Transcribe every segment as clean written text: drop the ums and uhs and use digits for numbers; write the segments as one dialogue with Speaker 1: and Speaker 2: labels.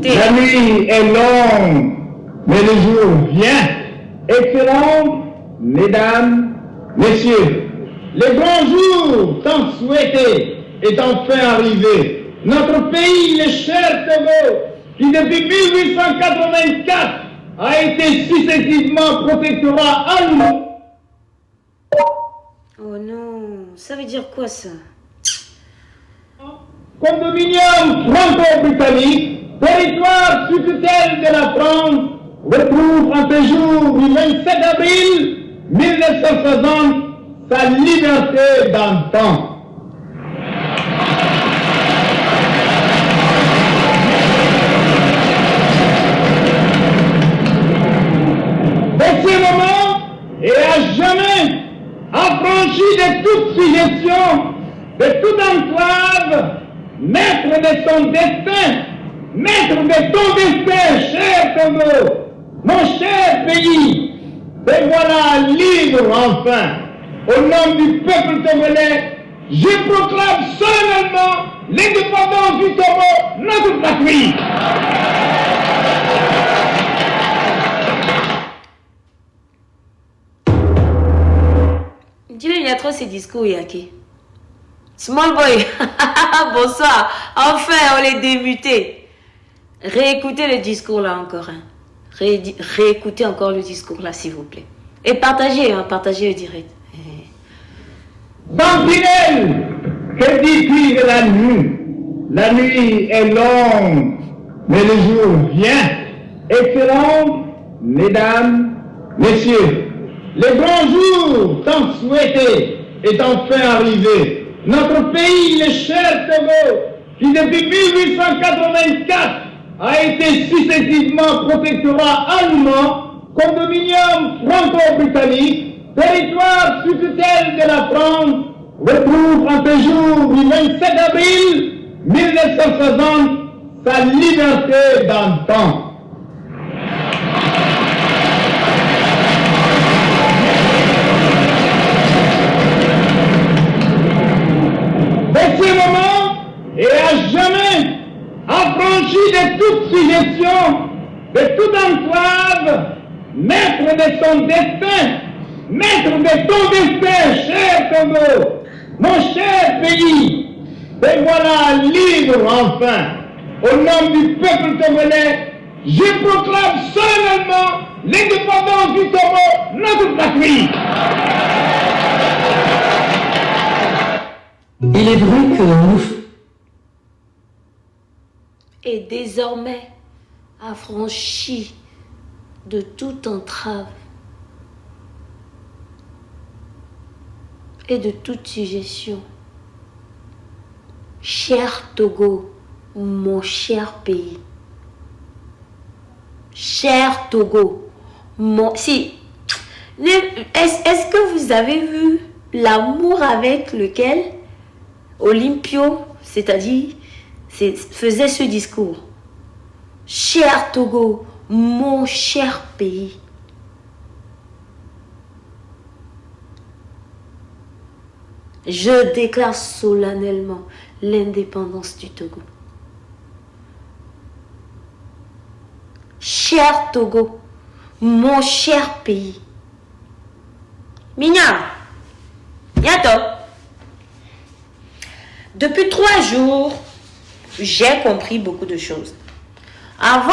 Speaker 1: La nuit est longue, mais le jour vient. Excellentes, mesdames, messieurs, le grand jour tant souhaité est enfin arrivé. Notre pays, le cher Togo, qui depuis 1884 a été successivement protectorat allemand.
Speaker 2: Oh non, ça veut dire quoi ça?
Speaker 1: Comme dominium franco-britannique, territoire sous tutelle de la France, retrouve en ce jour du 27 avril 1960 sa liberté d'antan. De ce moment et à jamais, affranchi de toute suggestion, de toute enclave, maître de son destin, maître de ton destin, cher Togo, mon cher pays, te voilà libre enfin. Au nom du peuple togolais, je proclame solennellement l'indépendance du Togo, notre patrie.
Speaker 2: Dieu, il y a trop ces discours, Yaki. Small boy, bonsoir. Enfin, on est démuté. Réécoutez le discours là encore. Hein. Réécoutez encore le discours là, s'il vous plaît. Et partagez, hein, partagez le direct.
Speaker 1: Sentinelle, que dis-tu de la nuit? La nuit est longue, mais le jour vient. Excellentes, mesdames, messieurs, le grand jour tant souhaité est enfin arrivé. Notre pays, le cher Togo, qui depuis 1884 a été successivement protectorat allemand, condominium franco-britannique, territoire sous tutelle de la France, retrouve en ce jour du 27 avril 1960 sa liberté d'antan. De ce moment et à jamais, affranchi de toute suggestion, de toute enclave, maître de son destin, maître de ton destin, cher Togo, mon cher pays, te voilà libre enfin. Au nom du peuple togolais, je proclame solennellement l'indépendance du Togo, notre patrie.
Speaker 3: Il est vrai que nous...
Speaker 2: Et désormais, affranchi de toute entrave et de toute suggestion, cher Togo, mon cher pays, cher Togo, mon... Si, est-ce que vous avez vu l'amour avec lequel Olympio, c'est-à-dire, faisait ce discours? Cher Togo, mon cher pays. Je déclare solennellement l'indépendance du Togo. Cher Togo, mon cher pays. Mignard, bientôt. Depuis 3 jours, j'ai compris beaucoup de choses. Avant,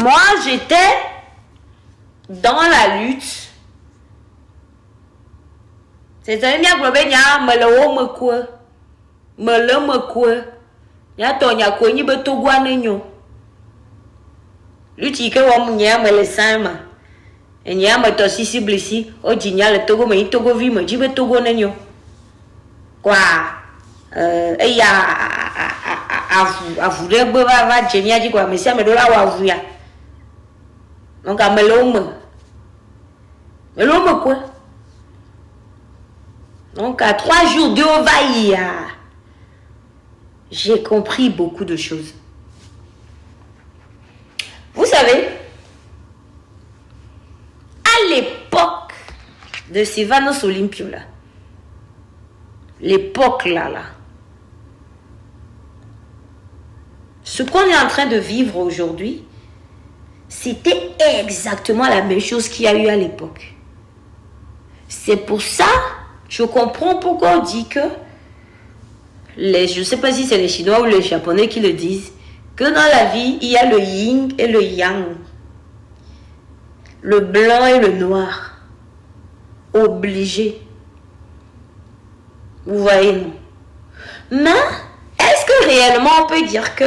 Speaker 2: moi, j'étais dans la lutte. C'est-à-dire, il y a un problème, il y a un problème, il y a un problème, il y a un problème, il y a un problème, il y a un quoi? Et ya avoué va génial dit quoi mais si me dola wa vuya donc à melome quoi donc à 3 jours de Ovaïa j'ai compris beaucoup de choses. Vous savez, à l'époque de Sylvanos Olympio là, l'époque là ce qu'on est en train de vivre aujourd'hui, c'était exactement la même chose qu'il y a eu à l'époque. C'est pour ça, je comprends pourquoi on dit que, je ne sais pas si c'est les Chinois ou les Japonais qui le disent, que dans la vie, il y a le yin et le yang. Le blanc et le noir. Obligé. Vous voyez, non? Mais, est-ce que réellement on peut dire que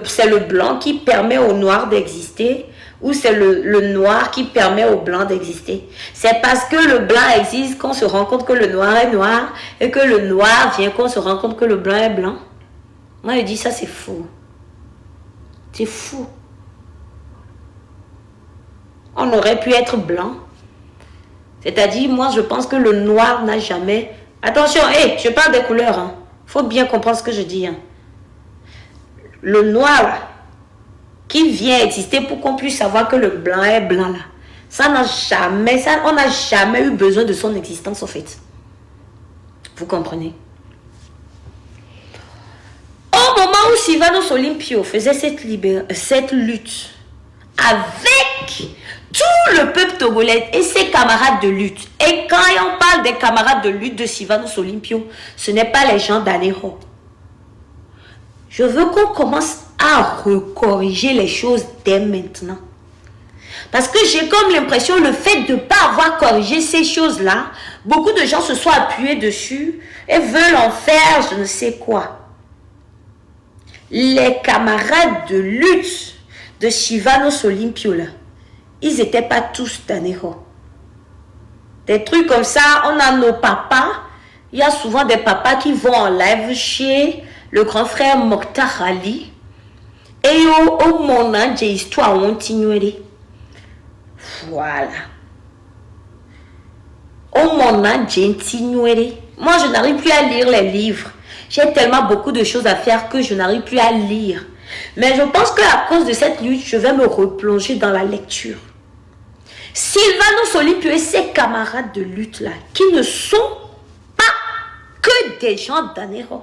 Speaker 2: c'est le blanc qui permet au noir d'exister ou c'est le noir qui permet au blanc d'exister? C'est parce que le blanc existe qu'on se rend compte que le noir est noir et que le noir vient qu'on se rend compte que le blanc est blanc. Moi, je dis ça, c'est fou. C'est fou. On aurait pu être blanc. C'est-à-dire, moi, je pense que le noir n'a jamais... Attention, je parle des couleurs. Hein. Faut bien comprendre ce que je dis. Hein. Le noir, là, qui vient exister pour qu'on puisse savoir que le blanc est blanc, là. On n'a jamais eu besoin de son existence, en fait. Vous comprenez? Au moment où Sylvanus Olympio faisait cette lutte avec tout le peuple togolais et ses camarades de lutte, et quand on parle des camarades de lutte de Sylvanus Olympio, ce n'est pas les gens d'Anéro. Je veux qu'on commence à recorriger les choses dès maintenant. Parce que j'ai comme l'impression, le fait de ne pas avoir corrigé ces choses-là, beaucoup de gens se sont appuyés dessus et veulent en faire je ne sais quoi. Les camarades de lutte de Sylvanus Olympio, là, ils n'étaient pas tous d'Anéro. Des trucs comme ça, on a nos papas. Il y a souvent des papas qui vont en live chez le grand frère Mokhtar Ali. Et au moment de l'histoire, on t'ignorait. Voilà. Au moment de t'ignorer. Moi, je n'arrive plus à lire les livres. J'ai tellement beaucoup de choses à faire que je n'arrive plus à lire. Mais je pense qu'à cause de cette lutte, je vais me replonger dans la lecture. Sylvanus Olympio et ses camarades de lutte là, qui ne sont pas que des gens d'Anéro,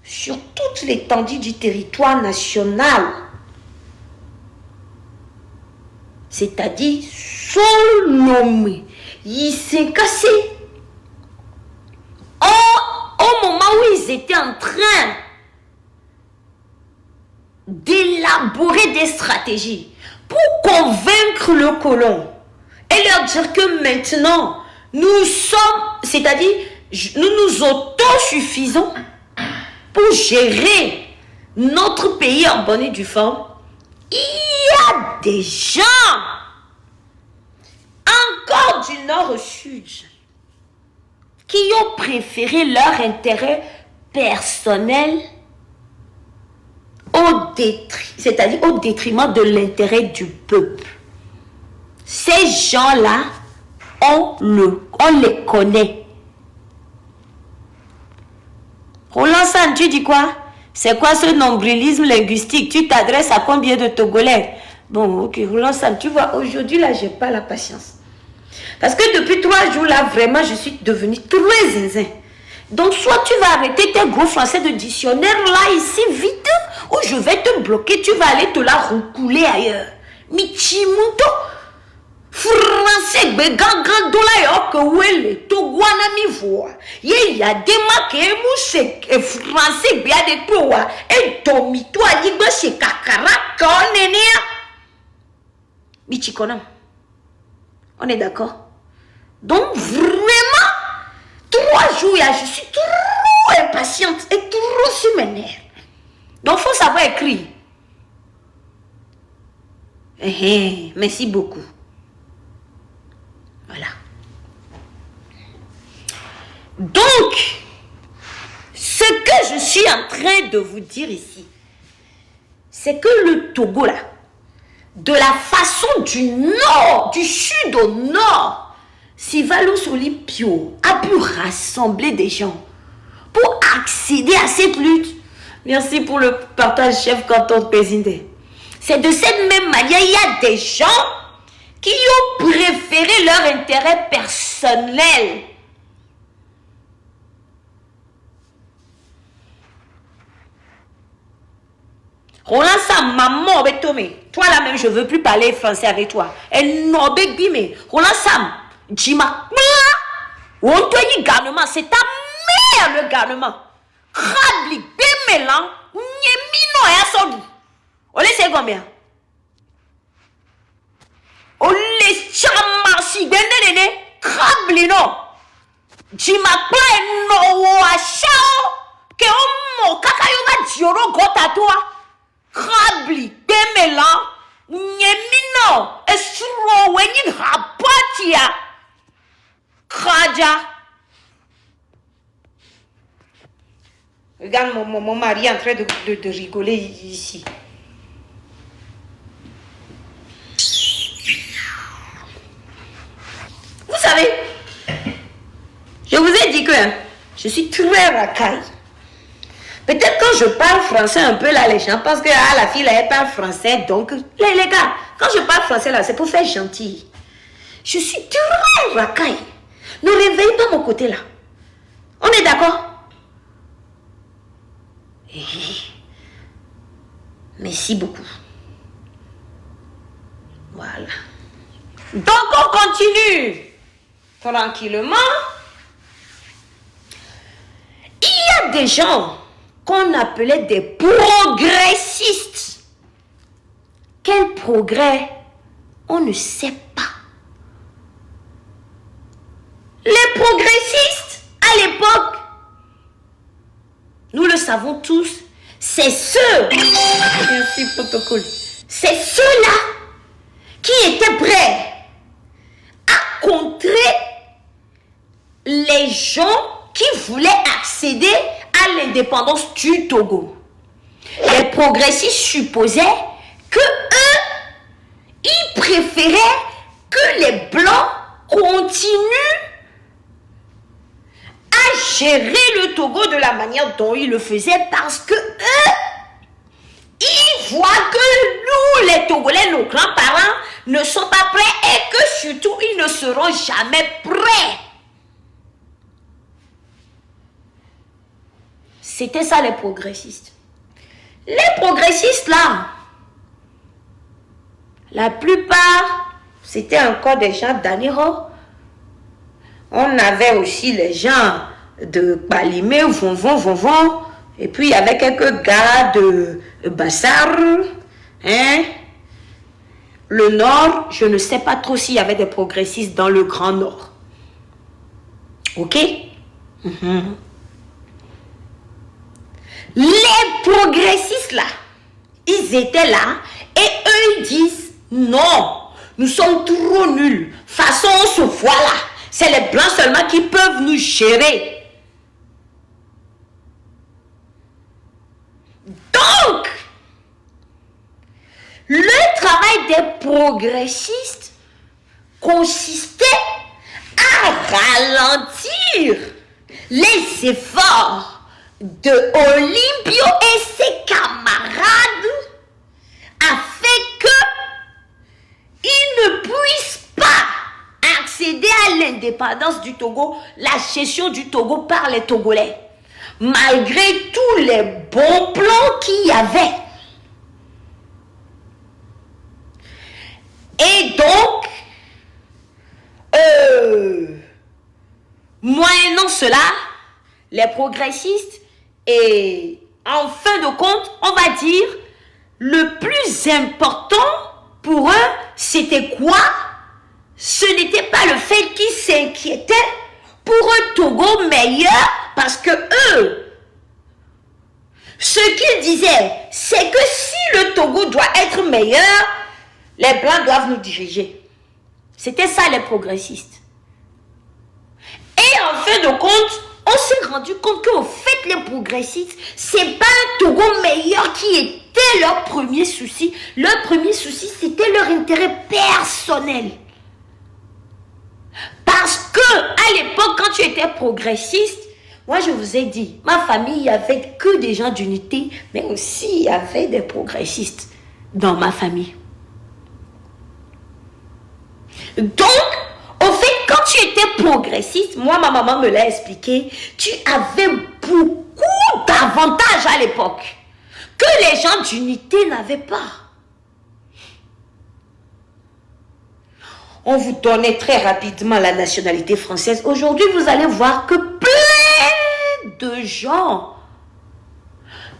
Speaker 2: sur toute l'étendue du territoire national, c'est-à-dire sont nommés, ils s'est cassé. Au moment où ils étaient en train d'élaborer des stratégies pour convaincre le colon et leur dire que maintenant, nous sommes, c'est-à-dire, nous nous autosuffisons pour gérer notre pays en bonne et due forme. Il y a des gens, encore du nord au sud, qui ont préféré leur intérêt personnel c'est-à-dire au détriment de l'intérêt du peuple. Ces gens-là, on les connaît. Roland San, tu dis quoi? C'est quoi ce nombrilisme linguistique? Tu t'adresses à combien de Togolais? Bon, ok, Roland San, tu vois, aujourd'hui, là, j'ai pas la patience. Parce que depuis 3 jours, là, vraiment, je suis devenue très zinzin. Donc, soit tu vas arrêter tes gros français de dictionnaire, là, ici, vite, ou je vais te bloquer, tu vas aller te la recouler ailleurs. Michimuto, français, begangan, dola, que wele, toguana mi voix. Y a des maquets, moussek, et français, bien de toi, et tomito, a dit, c'est kakara, qu'on est né. Michikona. On est d'accord? Donc, vraiment, 3 jours, je suis trop impatiente et trop sur mes nerfs. Donc, il faut savoir écrire. Merci beaucoup. Voilà. Donc, ce que je suis en train de vous dire ici, c'est que le Togo, là, de la façon du nord, du sud au nord, Sylvanus Olympio a pu rassembler des gens pour accéder à cette lutte. Merci pour le partage, chef canton Pézindé. C'est de cette même manière, il y a des gens qui ont préféré leur intérêt personnel. Roland Sam, maman, toi là même, je ne veux plus parler français avec toi. Et non, bébé, Roland Sam, Jima, on te dit garnement, c'est ta mère le garnement. Rabli, bémélan, nyemino et assodu. On les sait combien? On les chamassi, bendene, rabli non. Jima, no wa chao, que on mo kakayoga dioro gota toi. Rabli, bémélan, nyemino, et suro wenyin rapatia. Kraja. Regarde mon mari en train de rigoler ici. Vous savez, je vous ai dit que je suis très racaille. Peut-être quand je parle français un peu là, les gens pensent que la fille là, elle parle français. Donc, les gars, quand je parle français là, c'est pour faire gentil. Je suis très racaille. Ne réveille pas mon côté là. On est d'accord? Merci beaucoup. Voilà. Donc on continue tranquillement. Il y a des gens qu'on appelait des progressistes. Quel progrès? On ne sait pas. Les progressistes, à l'époque, nous le savons tous, c'est ceux, merci protocole, c'est ceux-là qui étaient prêts à contrer les gens qui voulaient accéder à l'indépendance du Togo. Les progressistes supposaient que eux, ils préféraient que les Blancs continuent à gérer le Togo de la manière dont ils le faisaient parce que eux, ils voient que nous, les Togolais, nos grands-parents, ne sont pas prêts et que surtout, ils ne seront jamais prêts. C'était ça les progressistes. Les progressistes là, la plupart, c'était encore des gens d'Aniro. On avait aussi les gens de Palimé, Vonvon, et puis il y avait quelques gars de Bassar, hein. Le Nord, je ne sais pas trop s'il y avait des progressistes dans le Grand Nord. Ok? Les progressistes là, ils étaient là et eux ils disent non, nous sommes trop nuls. Façon on se voit là. C'est les Blancs seulement qui peuvent nous gérer. Donc, le travail des progressistes consistait à ralentir les efforts de Olympio et ses camarades afin qu'ils ne puissent pas accéder à l'indépendance du Togo, la gestion du Togo par les Togolais, malgré tous les bons plans qu'il y avait. Et donc, moyennant cela, les progressistes, et en fin de compte, on va dire, le plus important pour eux, c'était quoi? Ce n'était pas le fait qu'ils s'inquiétaient pour un Togo meilleur, parce que eux, ce qu'ils disaient, c'est que si le Togo doit être meilleur, les Blancs doivent nous diriger. C'était ça les progressistes. Et en fin de compte, on s'est rendu compte qu'au fait les progressistes, c'est pas un Togo meilleur qui était leur premier souci. Leur premier souci, c'était leur intérêt personnel. Parce que à l'époque, quand tu étais progressiste, moi je vous ai dit, ma famille, il n'y avait que des gens d'unité, mais aussi il y avait des progressistes dans ma famille. Donc, au fait, quand tu étais progressiste, moi ma maman me l'a expliqué, tu avais beaucoup d'avantages à l'époque. que les gens d'unité n'avaient pas. On vous donnait très rapidement la nationalité française. Aujourd'hui, vous allez voir que plein de gens,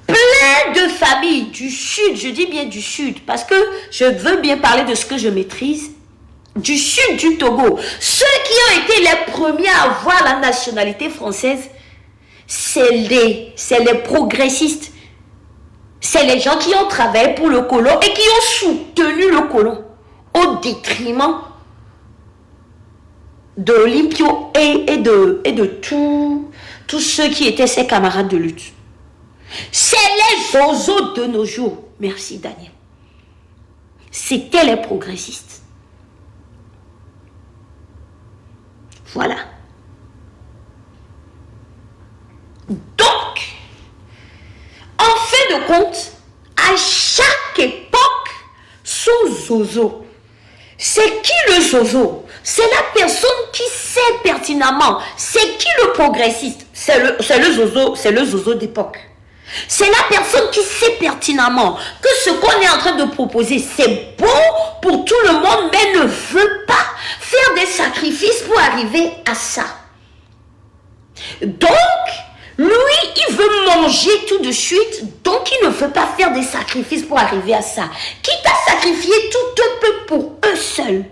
Speaker 2: plein de familles du sud, je dis bien du sud, parce que je veux bien parler de ce que je maîtrise, du sud du Togo, ceux qui ont été les premiers à avoir la nationalité française, c'est les progressistes. C'est les gens qui ont travaillé pour le colon et qui ont soutenu le colon au détriment de Olympio et de tous ceux qui étaient ses camarades de lutte. C'est les zozos de nos jours. Merci Daniel. C'était les progressistes. Voilà. Donc, en fin de compte, à chaque époque, son zozo. C'est qui le zozo? C'est la personne qui sait pertinemment. C'est qui le progressiste? C'est le zozo d'époque. C'est la personne qui sait pertinemment que ce qu'on est en train de proposer, c'est bon pour tout le monde, mais ne veut pas faire des sacrifices pour arriver à ça. Donc, lui, il veut manger tout de suite, donc il ne veut pas faire des sacrifices pour arriver à ça. Quitte à sacrifier tout un peu pour eux seuls.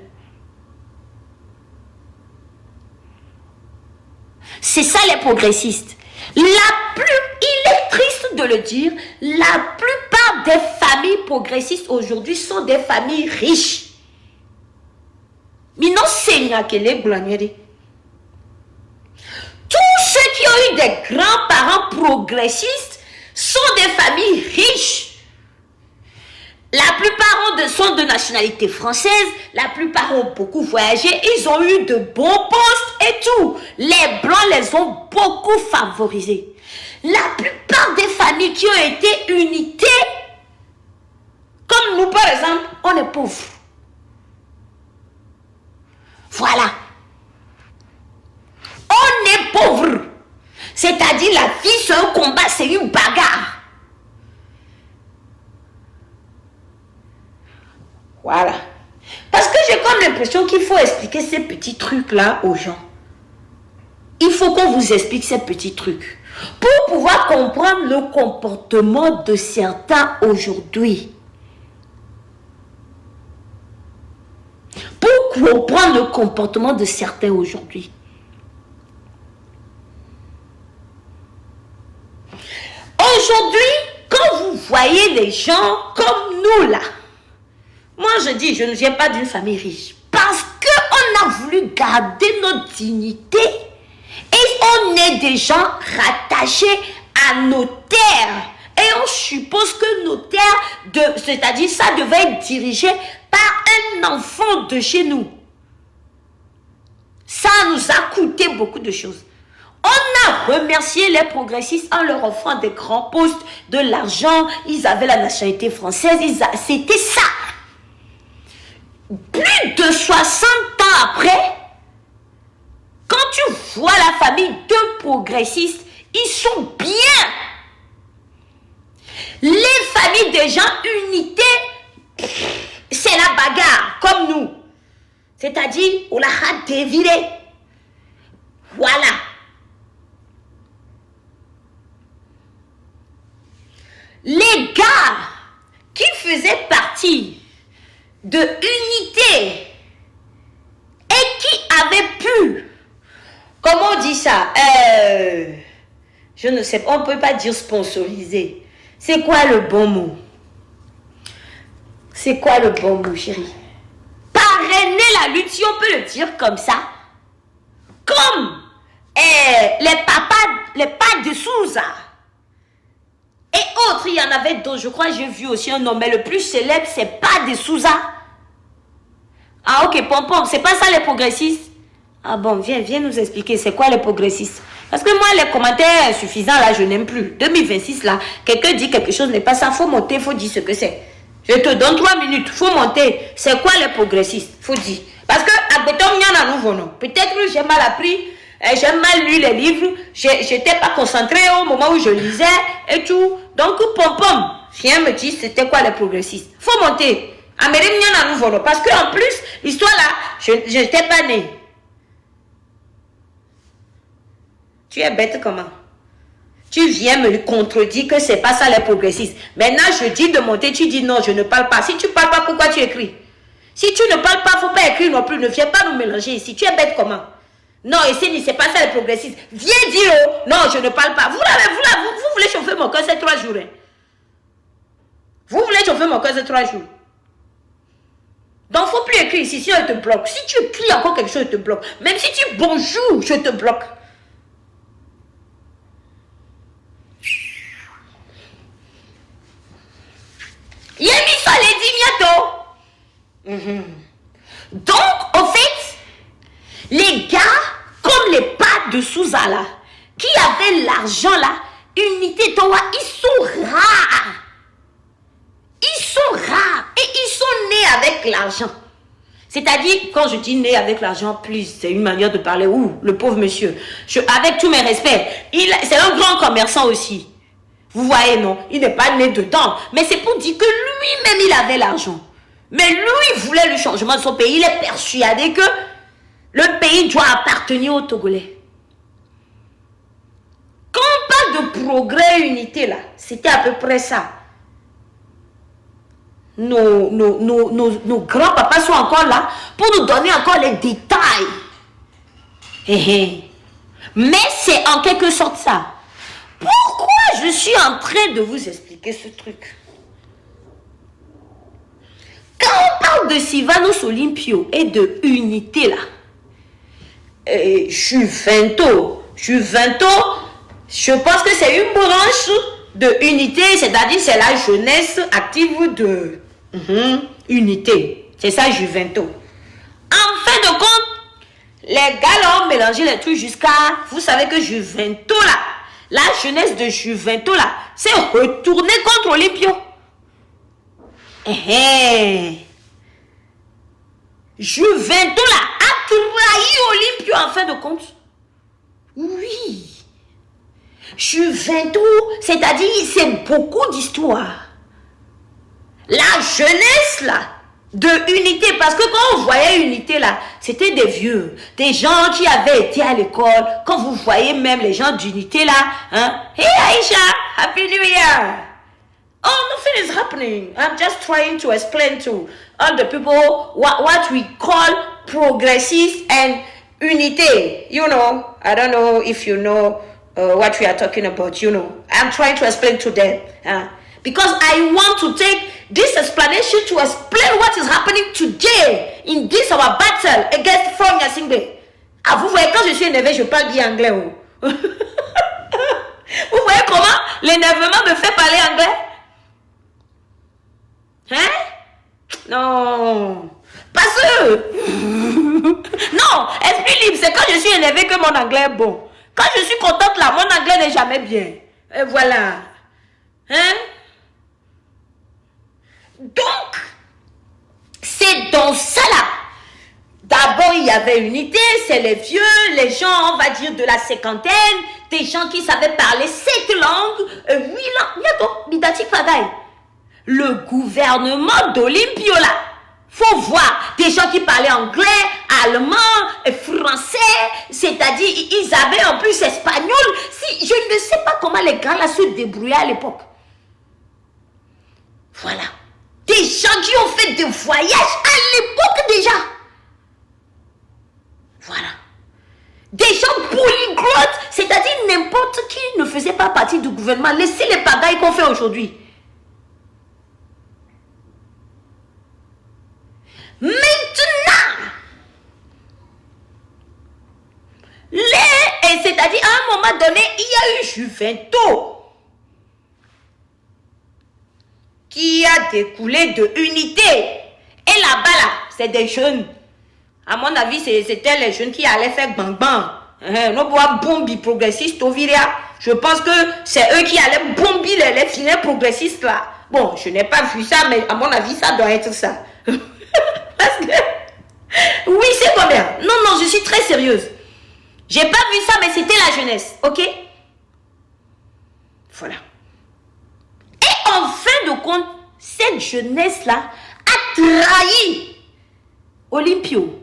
Speaker 2: C'est ça les progressistes. Il est triste de le dire, la plupart des familles progressistes aujourd'hui sont des familles riches. Mais non, c'est que les blagues. Tous ceux qui ont eu des grands-parents progressistes sont des familles riches. La plupart sont de nationalité française, la plupart ont beaucoup voyagé, ils ont eu de bons postes et tout. Les Blancs les ont beaucoup favorisés. La plupart des familles qui ont été unités, comme nous par exemple, on est pauvres. Voilà. On est pauvres. C'est-à-dire la vie, c'est un combat, c'est une bagarre. Voilà. Parce que j'ai comme l'impression qu'il faut expliquer ces petits trucs-là aux gens. Il faut qu'on vous explique ces petits trucs. Pour pouvoir comprendre le comportement de certains aujourd'hui. Pour comprendre le comportement de certains aujourd'hui. Aujourd'hui, quand vous voyez les gens comme nous là, moi je dis, je ne viens pas d'une famille riche. Parce qu'on a voulu garder notre dignité et on est des gens rattachés à nos terres. Et on suppose que nos terres, c'est-à-dire ça devait être dirigé par un enfant de chez nous. Ça nous a coûté beaucoup de choses. On a remercié les progressistes en leur offrant des grands postes, de l'argent. Ils avaient la nationalité française. C'était ça. Plus de 60 ans après, quand tu vois la famille de progressistes, ils sont bien. Les familles des gens unités, c'est la bagarre, comme nous. C'est-à-dire, on l'a déviré. Voilà. Les gars qui faisaient partie de unité et qui avaient pu, comment on dit ça, je ne sais pas, on ne peut pas dire sponsoriser. C'est quoi le bon mot? C'est quoi le bon mot, chérie? Parrainer la lutte, si on peut le dire comme ça. Comme les pas de Souza. Et autres, il y en avait d'autres. Je crois que j'ai vu aussi un nom. Mais le plus célèbre, c'est pas de Souza. Ah ok, Pompom, c'est pas ça les progressistes? Ah bon, viens nous expliquer, c'est quoi les progressistes? Parce que moi, les commentaires insuffisants, là, je n'aime plus. 2026, là, quelqu'un dit quelque chose n'est pas ça. Faut monter, faut dire ce que c'est. Je te donne 3 minutes, faut monter. C'est quoi les progressistes? Faut dire. Parce que, à Béton, il y en a nouveau, non? Peut-être que j'ai mal appris. J'ai mal lu les livres, j'étais pas concentrée au moment où je lisais et tout. Donc, Pompom, Viens me dire c'était quoi les progressistes. Faut monter. Parce que en plus, l'histoire là, je n'étais pas née. Tu es bête comment? Tu viens me contredire que c'est pas ça les progressistes. Maintenant, je dis de monter, tu dis non, je ne parle pas. Si tu parles pas, pourquoi tu écris? Si tu ne parles pas, faut pas écrire non plus. Ne viens pas nous mélanger ici. Tu es bête comment? Non, ici, c'est pas ça les progressistes. Viens dire non, je ne parle pas. Vous voulez chauffer mon cœur ces 3 jours. Hein? Vous voulez chauffer mon cœur ces 3 jours. Donc, faut plus écrire ici, sinon je te bloque. Si tu écris encore quelque chose, je te bloque. Même si tu bonjour, je te bloque. Yemi ça les dit bientôt. Donc, au fait, les gars, comme les pattes de Souza là, qui avaient l'argent là, Unité Towa, ils sont rares. Ils sont rares et ils sont nés avec l'argent. C'est-à-dire, quand je dis né avec l'argent, plus, c'est une manière de parler. Ouh, le pauvre monsieur. Avec tous mes respects, c'est un grand commerçant aussi. Vous voyez, non? Il n'est pas né dedans. Mais c'est pour dire que lui-même, il avait l'argent. Mais lui, il voulait le changement de son pays. Il est persuadé que le pays doit appartenir aux Togolais. Quand on parle de progrès et unité, là, c'était à peu près ça. Nos grands-papas sont encore là pour nous donner encore les détails. Mais c'est en quelque sorte ça. Pourquoi je suis en train de vous expliquer ce truc? Quand on parle de Sylvanus Olympio et de unité là, Juvento, je pense que c'est une branche de unité, c'est-à-dire c'est la jeunesse active de unité. C'est ça Juvento. En fin de compte, les gars là ont mélangé les trucs jusqu'à, vous savez que Juvento là, la jeunesse de Juvento là, c'est retourné contre Olympio. Juvento là a trahi Olympio en fin de compte. Oui. Juvento, c'est-à-dire c'est beaucoup d'histoire. La jeunesse là, de unité, parce que quand on voyait unité là, c'était des vieux, des gens qui avaient été à l'école. Quand vous voyez même les gens d'unité là, hein? Hey Aisha, Happy New Year! Oh, nothing is happening. I'm just trying to explain to all the people what we call progressives and unité. You know, I don't know if you know what we are talking about, you know. I'm trying to explain to them. Because I want to take this explanation to explain what is happening today in this our battle against From Yasingbe. Ah, vous voyez, quand je suis énervé, je parle bien anglais. Oh. Vous voyez comment l'énervement me fait parler anglais? Hein? Non. Parce que... non, esprit libre, c'est quand je suis énervé que mon anglais est bon. Quand je suis contente là, mon anglais n'est jamais bien. Et voilà. Hein? Donc, c'est dans ça là. D'abord, il y avait unité, c'est les vieux, les gens, on va dire, de la cinquantaine, des gens qui savaient parler 7 langues, 8 langues. Le gouvernement d'Olympio là, faut voir, des gens qui parlaient anglais, allemand, français, c'est-à-dire, ils avaient en plus espagnol. Si, je ne sais pas comment les gars là se débrouillaient à l'époque. Voilà. Des gens qui ont fait des voyages à l'époque déjà. Voilà. Des gens polyglottes, c'est-à-dire n'importe qui ne faisait pas partie du gouvernement. Laissez les pagailles qu'on fait aujourd'hui. Maintenant, c'est-à-dire à un moment donné, il y a eu Juvento qui a découlé de unité. Et là-bas, là, c'est des jeunes. À mon avis, c'était les jeunes qui allaient faire bang-bang. Nous voyons bombi progressiste au Viria. Je pense que c'est eux qui allaient bombi les filets progressistes là. Bon, je n'ai pas vu ça, mais à mon avis, ça doit être ça. Parce que... oui, c'est combien? Non, je suis très sérieuse. J'ai pas vu ça, mais c'était la jeunesse, ok? Voilà. Et en fin de compte, cette jeunesse-là a trahi Olympio.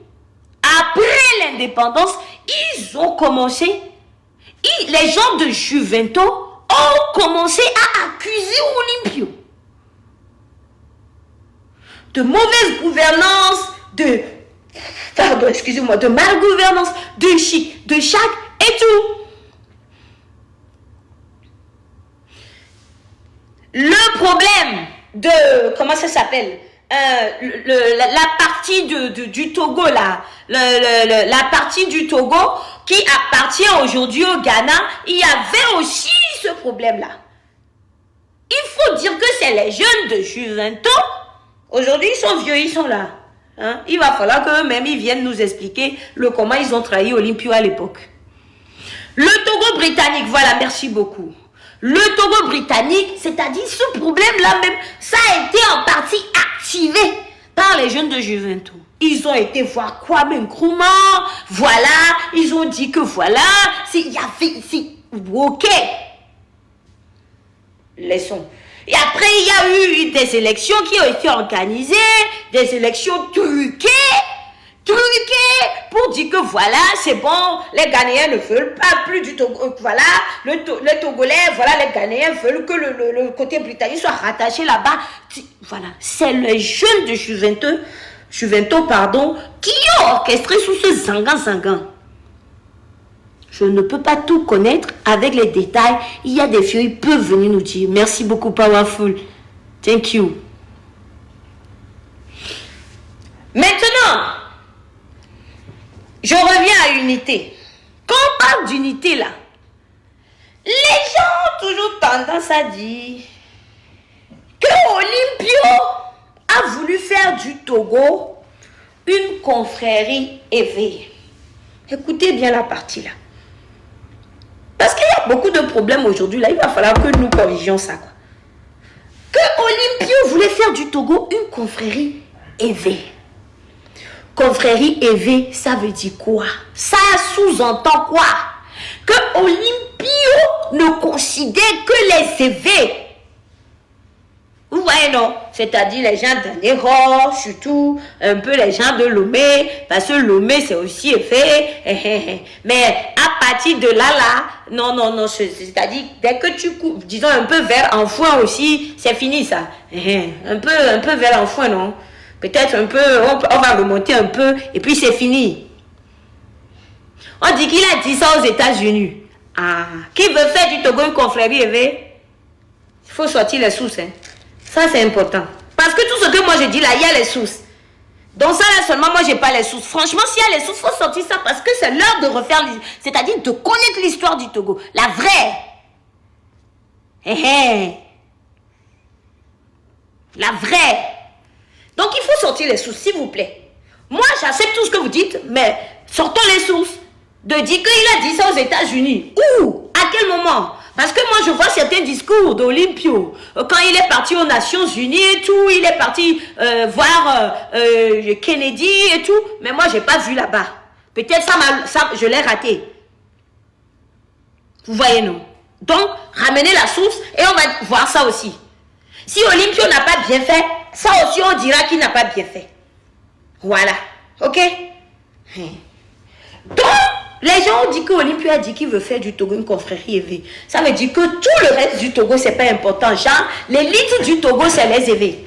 Speaker 2: Après l'indépendance, ils ont commencé, les gens de Juvento ont commencé à accuser Olympio de mauvaise gouvernance, de malgouvernance, de chac et tout. Le problème de, comment ça s'appelle, la partie du Togo là, la partie du Togo qui appartient aujourd'hui au Ghana, il y avait aussi ce problème là. Il faut dire que c'est les jeunes de Juvento. Aujourd'hui ils sont vieux, ils sont là. Hein? Il va falloir qu'eux-mêmes ils viennent nous expliquer comment ils ont trahi Olympio à l'époque. Le Togo britannique, voilà, merci beaucoup. Le Togo britannique, c'est-à-dire ce problème-là même, ça a été en partie activé par les jeunes de Juvento. Ils ont été voir Kwame Nkrumah, voilà, ils ont dit que voilà, ok. Laissons. Et après, il y a eu des élections qui ont été organisées, des élections truquées, pour dire que voilà, c'est bon, les Ghanéens ne veulent pas plus du Togo, voilà, les Togolais, voilà, les Ghanéens veulent que le côté britannique soit rattaché là-bas. Voilà, c'est les jeunes de Juvento, qui ont orchestré sous ce zangan. Je ne peux pas tout connaître avec les détails. Il y a des vieux, ils peuvent venir nous dire. Merci beaucoup, Powerful. Thank you. Maintenant, je reviens à Unité. Quand on parle d'unité là, les gens ont toujours tendance à dire que Olympio a voulu faire du Togo une confrérie éveillée. Écoutez bien la partie là. Parce qu'il y a beaucoup de problèmes aujourd'hui là, il va falloir que nous corrigions ça, quoi. Que Olympio voulait faire du Togo une confrérie éveillée. Confrérie éveillée, ça veut dire quoi? Ça sous-entend quoi? Que Olympio ne considère que les éveillés. Vous voyez, non? C'est-à-dire les gens d'Anéro, surtout un peu les gens de Lomé, parce que Lomé c'est aussi éveillé. Mais à partir de là, non, c'est-à-dire dès que tu coupes, disons un peu vers Enfouin aussi, c'est fini ça. Un peu vers Enfouin, non? Peut-être un peu, on va remonter un peu, et puis c'est fini. On dit qu'il a dit ça aux États-Unis. Ah, qui veut faire du Togo une confrérie éveillée? Il faut sortir les sources, hein. Ça, c'est important. Parce que tout ce que moi je dis là, il y a les sources. Donc ça là seulement, moi j'ai pas les sources. Franchement, s'il y a les sources, il faut sortir ça parce que c'est l'heure de refaire, c'est-à-dire de connaître l'histoire du Togo. La vraie. La vraie. Donc il faut sortir les sources, s'il vous plaît. Moi, j'accepte tout ce que vous dites, mais sortons les sources. De dire qu'il a dit ça aux États-Unis. Où? À quel moment? Parce que moi, je vois certains discours d'Olympio. Quand il est parti aux Nations Unies et tout, il est parti voir Kennedy et tout. Mais moi, je n'ai pas vu là-bas. Peut-être ça, je l'ai raté. Vous voyez, non? Donc, ramenez la source et on va voir ça aussi. Si Olympio n'a pas bien fait, ça aussi, on dira qu'il n'a pas bien fait. Voilà. OK? Donc, les gens ont dit qu'Olympio a dit qu'il veut faire du Togo une confrérie éveillée. Ça veut dire que tout le reste du Togo, c'est pas important. Genre, l'élite du Togo, c'est les éveillés.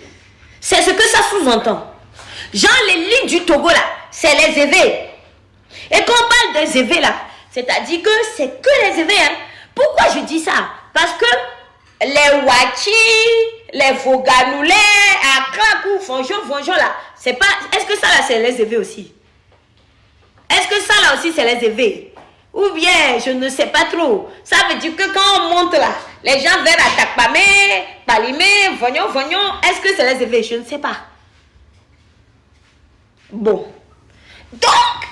Speaker 2: C'est ce que ça sous-entend. Genre, l'élite du Togo, là, c'est les éveillés. Et quand on parle des éveillés, là, c'est-à-dire que c'est que les éveillés. Hein. Pourquoi je dis ça? Parce que les Wachi, les Voganoulais, Akrakou, Fonjon, là, c'est pas... Est-ce que ça, là, c'est les éveillés aussi? Est-ce que ça là aussi c'est les éveillés? Ou bien je ne sais pas trop. Ça veut dire que quand on monte là, les gens vers Atakpame, Palimé, Vognon, est-ce que c'est les éveillés? Je ne sais pas. Bon. Donc,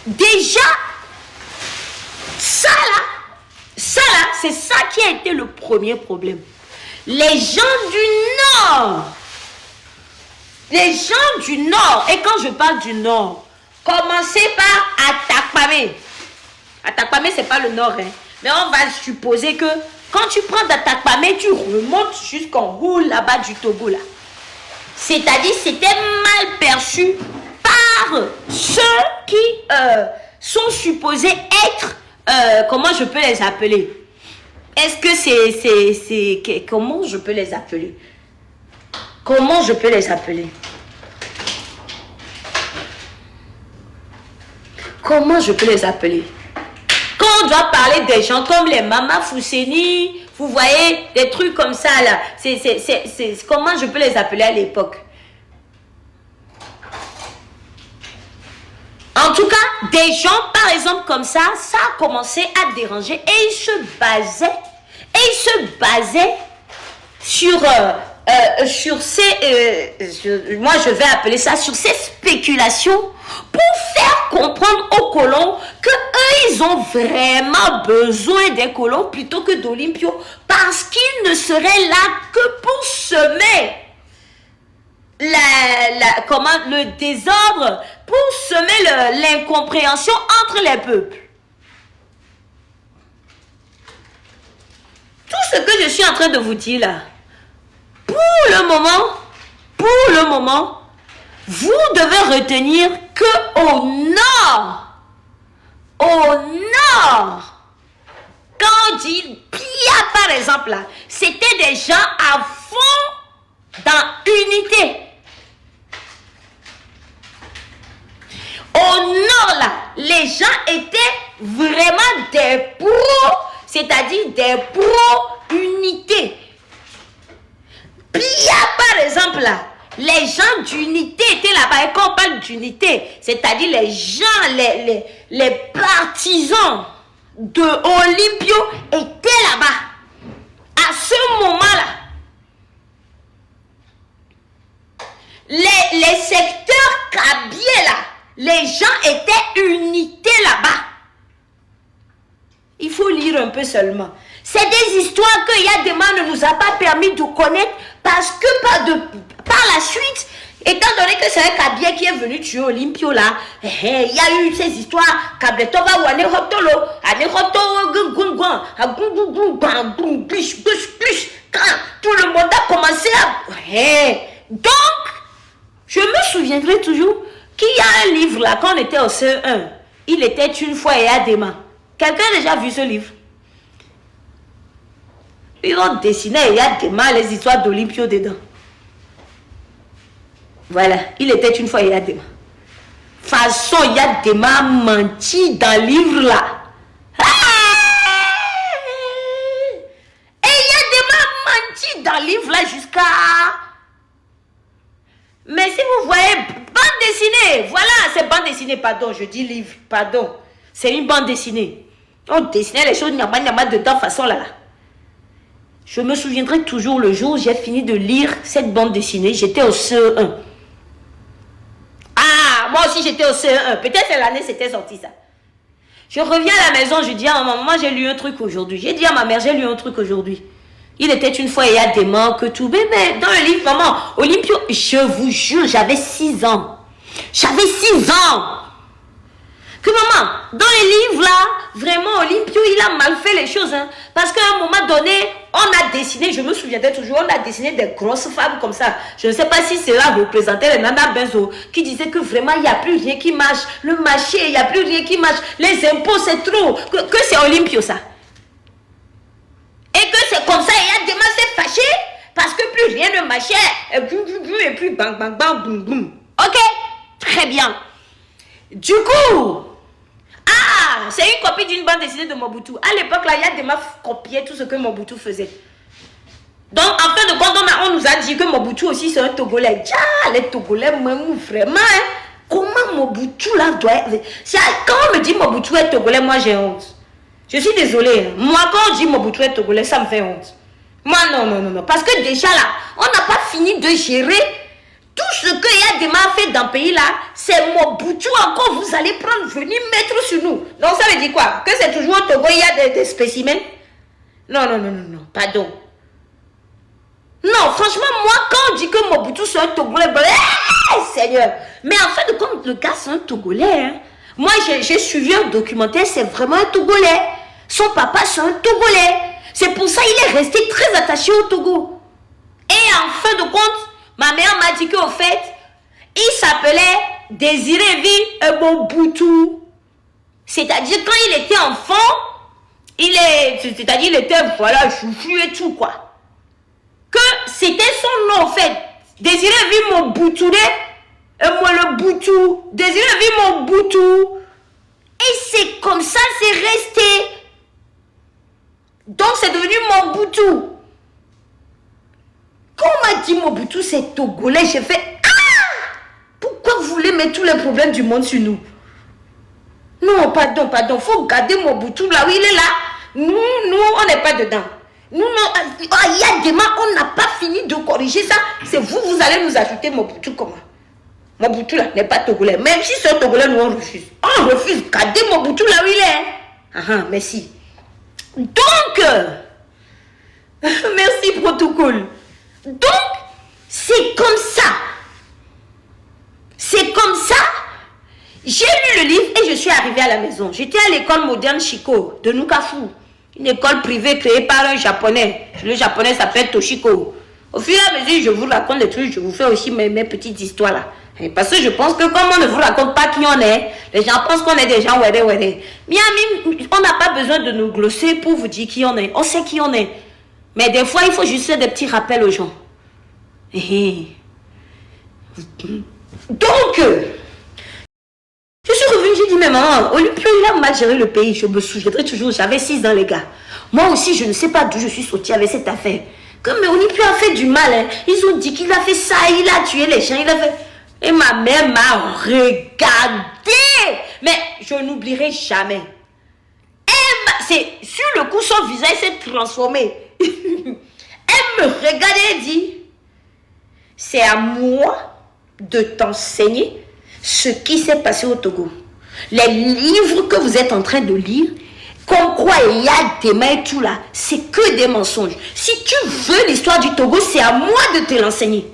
Speaker 2: déjà, ça là, c'est ça qui a été le premier problème. Les gens du Nord, et quand je parle du Nord, commencez par Atakpame. Atakpame, c'est pas le Nord, hein. Mais on va supposer que quand tu prends d'Atakpamé, tu remontes jusqu'en haut là-bas du Togo là. C'est-à-dire, c'était mal perçu par ceux qui sont supposés être, comment je peux les appeler? Est-ce que c'est comment je peux les appeler? Comment je peux les appeler? Comment je peux les appeler? Quand on doit parler des gens comme les Mama Fousseni, vous voyez, des trucs comme ça là, comment je peux les appeler à l'époque? En tout cas, des gens, par exemple, comme ça a commencé à déranger et ils se basaient sur ces, moi je vais appeler ça, sur ces spéculations pour faire comprendre aux colons que eux, ils ont vraiment besoin des colons plutôt que d'Olympio parce qu'ils ne seraient là que pour semer le désordre, pour semer l'incompréhension entre les peuples. Tout ce que je suis en train de vous dire là, pour le moment, vous devez retenir que au nord, quand on dit Pia par exemple là, c'était des gens à fond dans unité. Au nord là, les gens étaient vraiment des pros, c'est-à-dire des pro-unité. Pia par exemple là, les gens d'unité étaient là-bas. Et quand on parle d'unité, c'est-à-dire les gens, les partisans de Olympio étaient là-bas. À ce moment-là, les secteurs cabiers là, les gens étaient unités là-bas. Il faut lire un peu seulement. C'est des histoires que Yadema ne nous a pas permis de connaître parce que par la suite, étant donné que c'est un Kabien qui est venu tuer Olympio là, il y a eu ces histoires, Kabletoba ou Anehotolo, tout le monde a commencé à... Donc, je me souviendrai toujours qu'il y a un livre là, quand on était au CE1, il était une fois Yadema. Quelqu'un a déjà vu ce livre? Ils ont dessiné Yadema, les histoires d'Olympio dedans. Voilà, il était une fois Yadema. Façon Yadema menti dans le livre là. Et Yadema menti dans le livre là jusqu'à... Mais si vous voyez, bande dessinée, voilà, c'est bande dessinée, pardon, je dis livre, pardon. C'est une bande dessinée. On dessinait les choses dedans façon là. Je me souviendrai toujours le jour où j'ai fini de lire cette bande dessinée. J'étais au CE1. Ah, moi aussi j'étais au CE1. Peut-être c'est l'année c'était sorti ça. Je reviens à la maison, je dis à ma maman, j'ai lu un truc aujourd'hui. J'ai dit à ma mère, j'ai lu un truc aujourd'hui. Il était une fois, il y a des morts que tout. Mais dans le livre, maman, Olympio, je vous jure, j'avais 6 ans. J'avais 6 ans. Que maman, dans les livres là, vraiment Olympio, il a mal fait les choses. Hein, parce qu'à un moment donné, on a dessiné, je me souviendrai toujours, on a dessiné des grosses femmes comme ça. Je ne sais pas si cela représentait les Nana Benzo, qui disaient que vraiment, il n'y a plus rien qui marche. Le marché, il n'y a plus rien qui marche. Les impôts, c'est trop. Que c'est Olympio ça. Et que c'est comme ça, il y a des masses fâchés parce que plus rien ne marchait. Et puis bang, bang, bang, boum, boum. Ok, très bien. Du coup, c'est une copie d'une bande dessinée de Mobutu. À l'époque, là, il y a des masses copiaient tout ce que Mobutu faisait. Donc, en fin de compte, on nous a dit que Mobutu aussi, c'est un Togolais. Ja, les Togolais, même vraiment, hein, comment Mobutu, là, doit être... Quand on me dit Mobutu est Togolais, moi, j'ai honte. Je suis désolée. Moi, quand on dit Mobutu est Togolais, ça me fait honte. Moi, non. Parce que déjà là, on n'a pas fini de gérer tout ce que Yadema a fait dans le pays là. C'est Mobutu encore, vous allez prendre, venir mettre sur nous. Donc ça veut dire quoi? Que c'est toujours au Togo, il y a des spécimens? Non, pardon. Non, franchement, moi, quand on dit que Mobutu c'est un Togolais, Seigneur. Mais en fait, comme le gars c'est un Togolais, hein. Moi, j'ai suivi un documentaire, c'est vraiment un Togolais. Son papa, c'est un Togolais. C'est pour ça qu'il est resté très attaché au Togo. Et en fin de compte, ma mère m'a dit qu'au fait, il s'appelait Désiré Vi Mobutu. C'est-à-dire quand il était enfant, c'est-à-dire il était, voilà, chouchou et tout, quoi. Que c'était son nom, en fait. Désiré Vi Mobutu, moi le Boutou. Désiré Vi Mobutu. Et c'est comme ça, c'est resté. Donc c'est devenu Mobutu. Quand on m'a dit Mobutu, c'est togolais, j'ai fait ah! Pourquoi vous voulez mettre tous les problèmes du monde sur nous? Non, pardon, faut garder Mobutu là où il est là. Nous, on n'est pas dedans. Nous, non, il y a des mains, on n'a pas fini de corriger ça. C'est vous allez nous ajouter Mobutu comment? Mobutu là n'est pas togolais. Même si c'est togolais, nous on refuse. On refuse. Gardez Mobutu là où il est. Ah, merci. Donc, merci protocole. Donc, c'est comme ça. C'est comme ça. J'ai lu le livre et je suis arrivée à la maison. J'étais à l'école moderne Shiko de Nukafu. Une école privée créée par un japonais. Le japonais s'appelle Toshiko. Au fur et à mesure, je vous raconte des trucs, je vous fais aussi mes petites histoires là. Et parce que je pense que comme on ne vous raconte pas qui on est, les gens pensent qu'on est des gens ouais. Miami, on n'a pas besoin de nous glosser pour vous dire qui on est. On sait qui on est. Mais des fois, il faut juste faire des petits rappels aux gens. Donc, je suis revenue, j'ai dit, mais maman, Olympio, il a mal géré le pays. Je me souviendrai toujours, j'avais 6 ans, les gars. Moi aussi, je ne sais pas d'où je suis sortie avec cette affaire. Comme Olympio a fait du mal, hein. Ils ont dit qu'il a fait ça, il a tué les chiens, il a fait... Et ma mère m'a regardé. Mais je n'oublierai jamais. C'est sur le coup, son visage s'est transformé. Elle me regardait et dit, c'est à moi de t'enseigner ce qui s'est passé au Togo. Les livres que vous êtes en train de lire, qu'on croit il y a des mains et tout là, c'est que des mensonges. Si tu veux l'histoire du Togo, c'est à moi de te l'enseigner.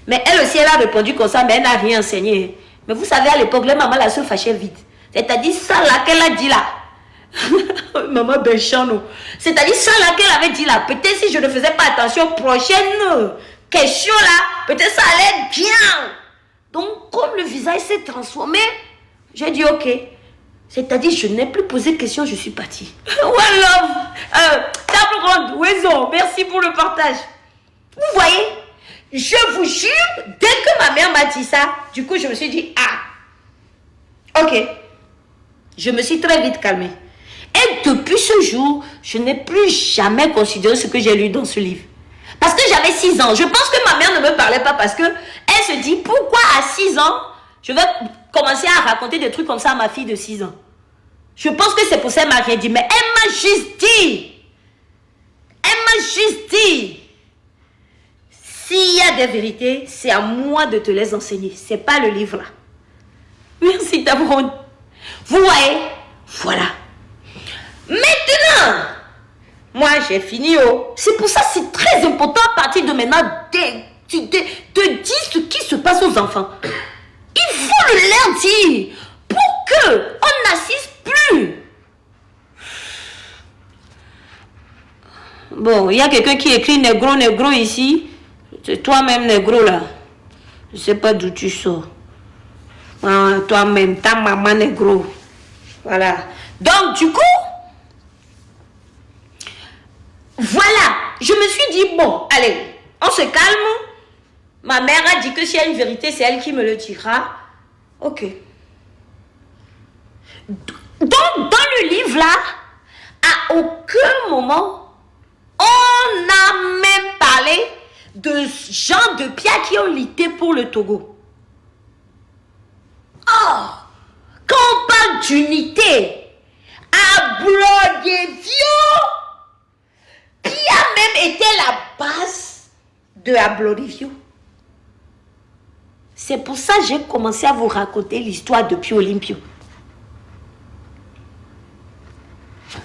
Speaker 2: Mais elle aussi, elle a répondu comme ça, mais elle n'a rien enseigné. Mais vous savez, à l'époque, les mamans là se fâchaient vite. C'est-à-dire ça là qu'elle a dit là. Maman Benchano. C'est-à-dire ça là qu'elle avait dit là. Peut-être si je ne faisais pas attention, prochaine question là, peut-être ça allait bien. Donc, comme le visage s'est transformé, j'ai dit ok. C'est-à-dire, je n'ai plus posé de questions, je suis partie. One love. Table ronde, Wezo, merci pour le partage. Vous voyez? Je vous jure, dès que ma mère m'a dit ça, du coup, je me suis dit, ah, ok. Je me suis très vite calmée. Et depuis ce jour, je n'ai plus jamais considéré ce que j'ai lu dans ce livre. Parce que j'avais 6 ans. Je pense que ma mère ne me parlait pas parce que elle se dit, pourquoi à 6 ans, je vais commencer à raconter des trucs comme ça à ma fille de 6 ans. Je pense que c'est pour ça qu'elle m'a rien dit. Mais elle m'a juste dit. S'il y a des vérités, c'est à moi de te les enseigner. C'est pas le livre là. Merci Tabron. Vous voyez? Voilà. Maintenant, moi j'ai fini. C'est pour ça que c'est très important à partir de maintenant de dire ce qui se passe aux enfants. Il faut le leur dire pour qu'on n'assiste plus. Bon, il y a quelqu'un qui écrit négro ici. C'est toi-même négro là. Je sais pas d'où tu sors. Ah, toi-même, ta maman négro. Voilà. Donc du coup, voilà. Je me suis dit, bon, allez, on se calme. Ma mère a dit que s'il y a une vérité, c'est elle qui me le dira. Ok. Donc, dans le livre là, à aucun moment, on n'a même parlé de Jean de Pierre qui ont lutté pour le Togo. Oh, quand on parle d'unité, à Ablodivio, qui a même été la base de Ablodivio. C'est pour ça que j'ai commencé à vous raconter l'histoire depuis Olympio.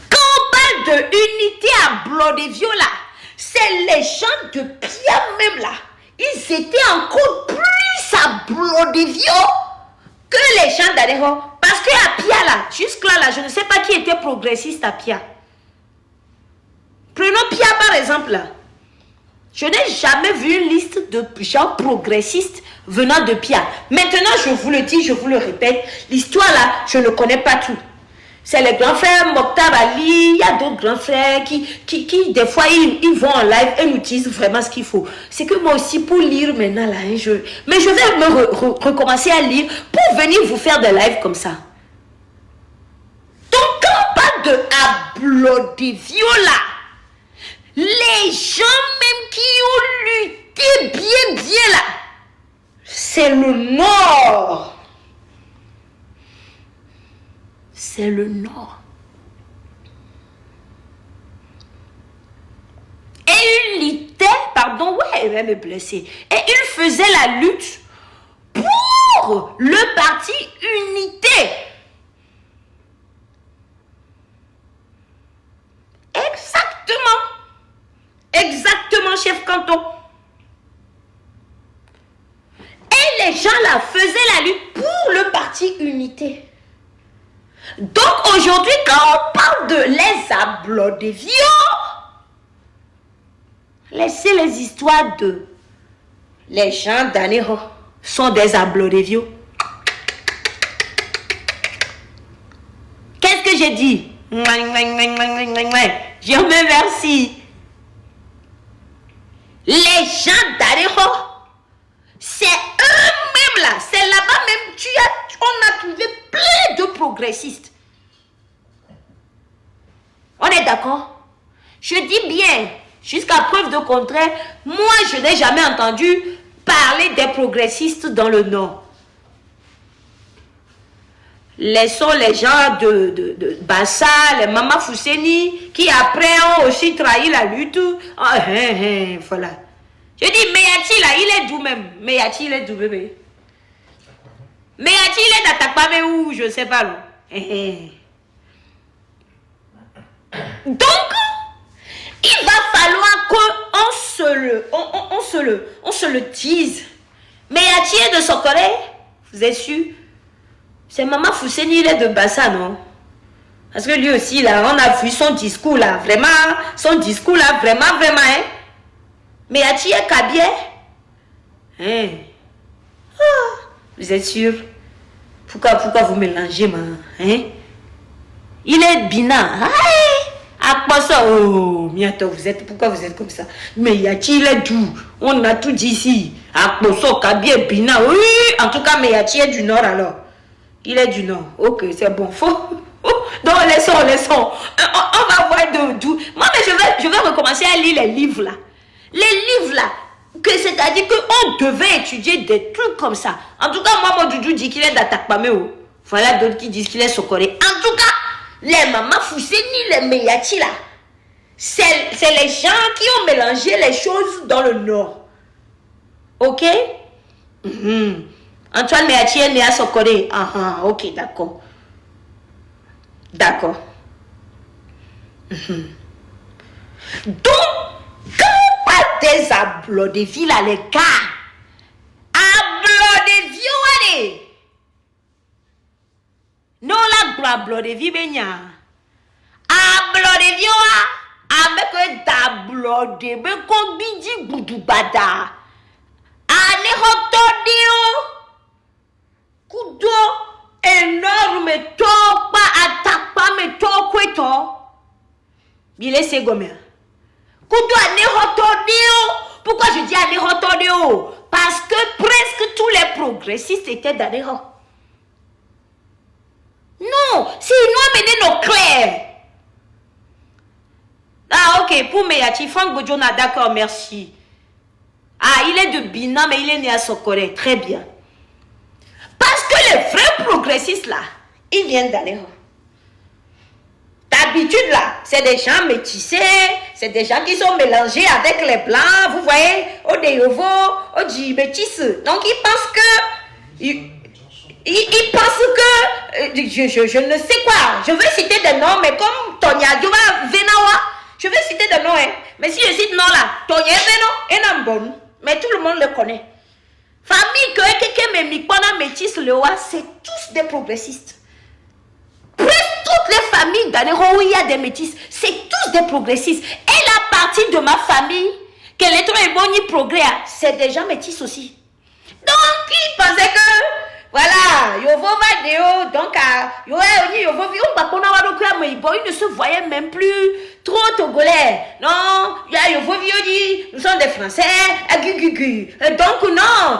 Speaker 2: Quand on parle de unité à Ablodivio là, c'est les gens de Pia même là. Ils étaient encore plus à Ablodivio que les gens d'Adéro. Parce que à Pia là, jusque là, je ne sais pas qui était progressiste à Pia. Prenons Pia par exemple. Je n'ai jamais vu une liste de gens progressistes venant de Pia. Maintenant, je vous le dis, je vous le répète, l'histoire là, je ne connais pas tout. C'est le grand frère Mokhtar Ali, il y a d'autres grands frères qui des fois, ils vont en live et nous disent vraiment ce qu'il faut. C'est que moi aussi, pour lire maintenant là, mais je vais me recommencer à lire pour venir vous faire des lives comme ça. Donc, quand on parle de Ablodivio là, les gens même qui ont lutté bien là, c'est le Nord. C'est le Nord. Et il luttait, ouais, il est blessé. Et il faisait la lutte pour le parti Unité. Exactement, chef canton. Et les gens là faisaient la lutte pour le parti Unité. Donc aujourd'hui, quand on parle de les Ablodivio, laissez les histoires de les gens d'Anéro sont des Ablodivio. Qu'est-ce que j'ai dit? Je remercie. Les gens d'Anéro, c'est eux-mêmes là, c'est là-bas même, on a trouvé plein de progressistes. On est d'accord? Je dis bien, jusqu'à preuve de contraire, moi je n'ai jamais entendu parler des progressistes dans le Nord. Laissons les gens de Bassa, les Mama Fousseni, qui après ont aussi trahi la lutte. Voilà. Je dis, Meyati là, il est d'où même? Meyati, il est d'où bébé? Meyati, il est d'Atakpame ou je ne sais pas. Donc, il va falloir qu'on se le dise. Meyati est de Sokore, vous êtes sûr? C'est Mama Fousseni, il est de Bassa, non? Parce que lui aussi, là, on a vu son discours, là, vraiment, hein? Mais Ati est Kabier? Hein? Ah, vous êtes sûr? Pourquoi vous mélangez, hein? Il est Bina. À quoi ça? Oh, Miato, pourquoi vous êtes comme ça? Mais Yati, il est d'où? On a tout dit ici. À quoi ça, Kabier, Bina? Oui, en tout cas, mais Yati est du Nord, alors. Il est du Nord. Ok, c'est bon. Faux. Donc, laissons. On va voir d'où. Moi, mais je vais recommencer à lire les livres là. Les livres là. C'est-à-dire qu'on devait étudier des trucs comme ça. En tout cas, moi, mon Doudou dit qu'il est d'Atakpameo. Voilà d'autres qui disent qu'il est Sokoré. En tout cas, les Mama Fousseni, les Meyati là, c'est les gens qui ont mélangé les choses dans le Nord. Ok? Antoine Meyati est né à Sokoré. Ok, d'accord. D'accord. Donc, quand on parle des Ablodivio là, les gars, Ablodivio, allez. Non, la Ablodivio, benya. Ablodivio, avec d'Ablodivio, comme bidi goudubada. Ane hotodio. Kudo énorme to pas attaque pas mais to kweto bile segomé kudo ane hotodio. Pourquoi je dis ane hotodio? Parce que presque tous les progressistes étaient d'Aného. Non, c'est nous amener nos clairs. Ah ok, pour Meyati Franck Bodjona, d'accord, merci. Ah, il est de Bina mais il est né à Sokoré, très bien. Parce que les vrais progressistes là, ils viennent d'Aného. D'habitude là, c'est des gens métissés, c'est des gens qui sont mélangés avec les blancs, vous voyez, au Deyovo, au Dji métis. Donc ils pensent que, ils pensent que, je ne sais quoi, je vais citer des noms, mais comme Tonya Dioba Venawa, je vais citer des noms, hein. Mais si je cite non là, Tonya Veno, Enambon, mais tout le monde le connaît. Famille que quelqu'un me mikwana métis le roi, c'est tous des progressistes. Presque toutes les familles d'Anéro où il y a des métis, c'est tous des progressistes. Et partie de ma famille, que l'étron est bon, ni progrès, c'est des gens métis aussi. Donc, ils pensaient que, voilà, donc, ils ne se voyaient même plus trop togolais. Non, nous sommes des Français, donc non,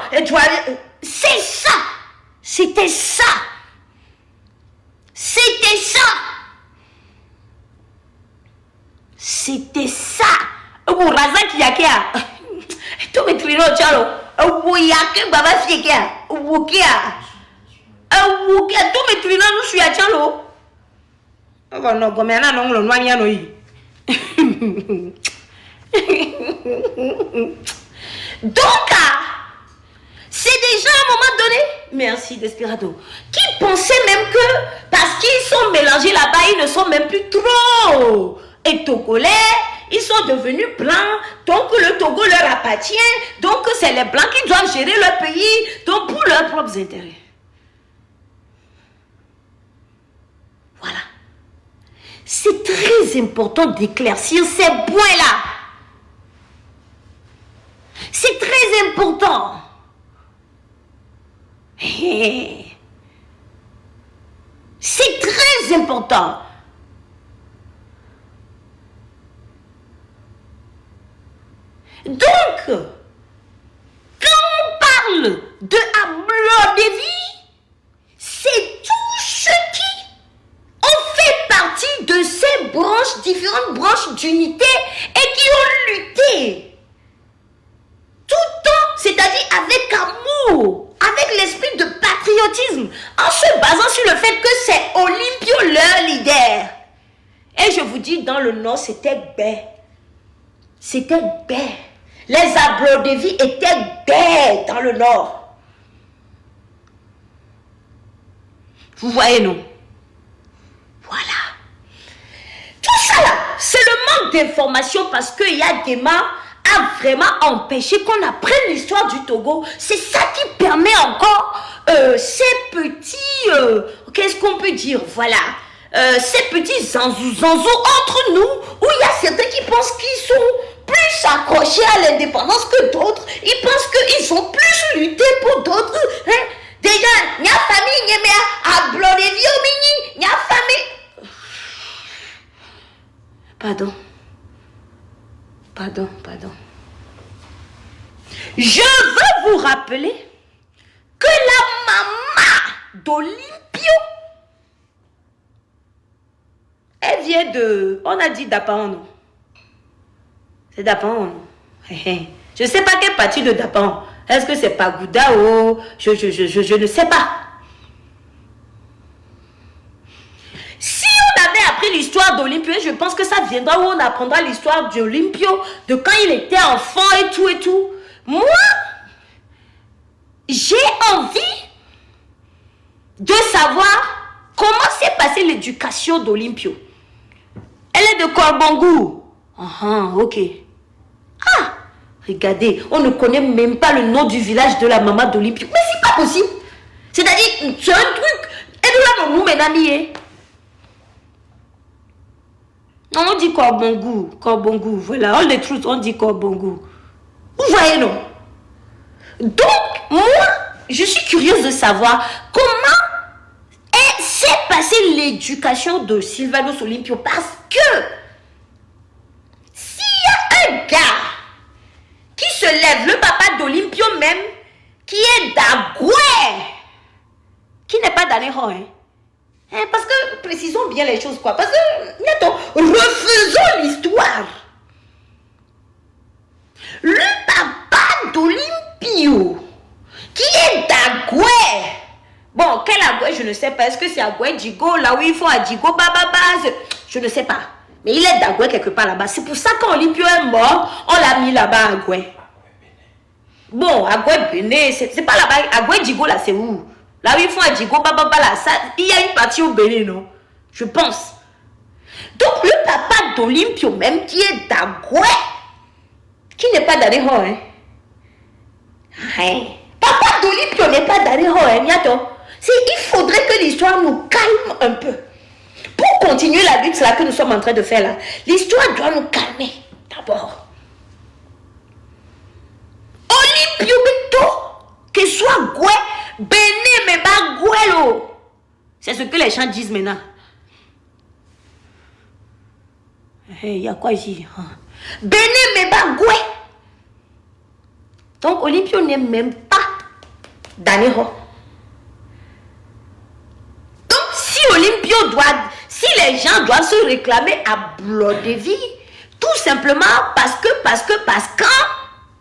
Speaker 2: c'est ça, c'était ça. C'était ça. C'était ça. Vous razak yakia. Tu me trino chalo. Vous yaké baba fiekia. Vous kia. Vous kia tu me trino nous suis à chalo. Oh non, comme un non le noia no yi. Donc c'est déjà à un moment donné, merci Desperado, qui pensaient même que parce qu'ils sont mélangés là-bas, ils ne sont même plus trop et togolais, ils sont devenus blancs, donc le Togo leur appartient, donc c'est les blancs qui doivent gérer leur pays, donc pour leurs propres intérêts. Voilà. C'est très important d'éclaircir ces points-là. C'est très important. C'est très important. Donc, quand on parle de Ablodevi, c'est tout ce qui ont fait partie de ces branches, différentes branches d'unité et qui ont lutté tout le temps, c'est-à-dire avec amour, avec l'esprit de patriotisme, en se basant sur le fait que c'est Olympio leur leader. Et je vous dis, dans le Nord, c'était Bé. C'était Bé. Les Ablodevi étaient Bé dans le Nord. Vous voyez, non? Voilà. Tout ça là, c'est le manque d'information parce qu'il y a des mains a vraiment empêché qu'on apprenne l'histoire du Togo. C'est ça qui permet encore ces petits, qu'est-ce qu'on peut dire, voilà, ces petits zanzous entre nous, où il y a certains qui pensent qu'ils sont plus accrochés à l'indépendance que d'autres. Ils pensent qu'ils ont plus lutté pour d'autres. Hein? Déjà, il y a famille, il y a Ablodevi, il y a famille. Pardon. Je veux vous rappeler que la maman d'Olympio, elle vient de, on a dit Dapaon, non? C'est Dapaon, non? Je ne sais pas quelle partie de Dapaon. Est-ce que c'est Pagoуда ou je ne sais pas. Si on avait appris l'histoire d'Olympio, je pense que ça viendra où on apprendra l'histoire d'Olympio, de quand il était enfant et tout. Moi, j'ai envie de savoir comment s'est passée l'éducation d'Olympio. Elle est de Corbangou. Ok. Ah, regardez, on ne connaît même pas le nom du village de la maman d'Olympio. Mais c'est pas possible. C'est-à-dire, c'est un truc. Elle nous l'a nommé, non, on dit Corbangou, voilà, on les trouve, on dit Corbangou. Vous voyez, non? Donc, moi, je suis curieuse de savoir comment s'est passée l'éducation de Sylvanus Olympio. Parce que, s'il y a un gars qui se lève, le papa d'Olympio même, qui est d'Agoué, qui n'est pas d'Anéro, hein? Parce que, précisons bien les choses, quoi. Parce que, refaisons l'histoire. Le papa d'Olympio, qui est d'Agoué. Bon, quel Agoué, je ne sais pas. Est-ce que c'est Agoué Djigo, là où ils font à Djigo, je ne sais pas. Mais il est d'Agoué quelque part là-bas. C'est pour ça qu'Olympio est mort, on l'a mis là-bas à Agoué. Bon, Agoué Béné, c'est pas là-bas. Agoué Djigo, là, c'est où? Là où ils font à Djigo, là, ça, il y a une partie au Bénin, non? Je pense. Donc, le papa d'Olympio, même qui est d'Agoué, qui n'est pas d'Anéro, hein? Papa d'Olympio n'est pas d'Anéro, hein, il faudrait que l'histoire nous calme un peu. Pour continuer la lutte là que nous sommes en train de faire là, l'histoire doit nous calmer. D'abord. Olympio Bito, que soit Goué, Béné Meba Gouelo. C'est ce que les gens disent maintenant. Il y a quoi ici? Béné Meba Goué. Donc Olympio n'aime même pas Daneho. Donc si les gens doivent se réclamer à bloc de vie, tout simplement parce que,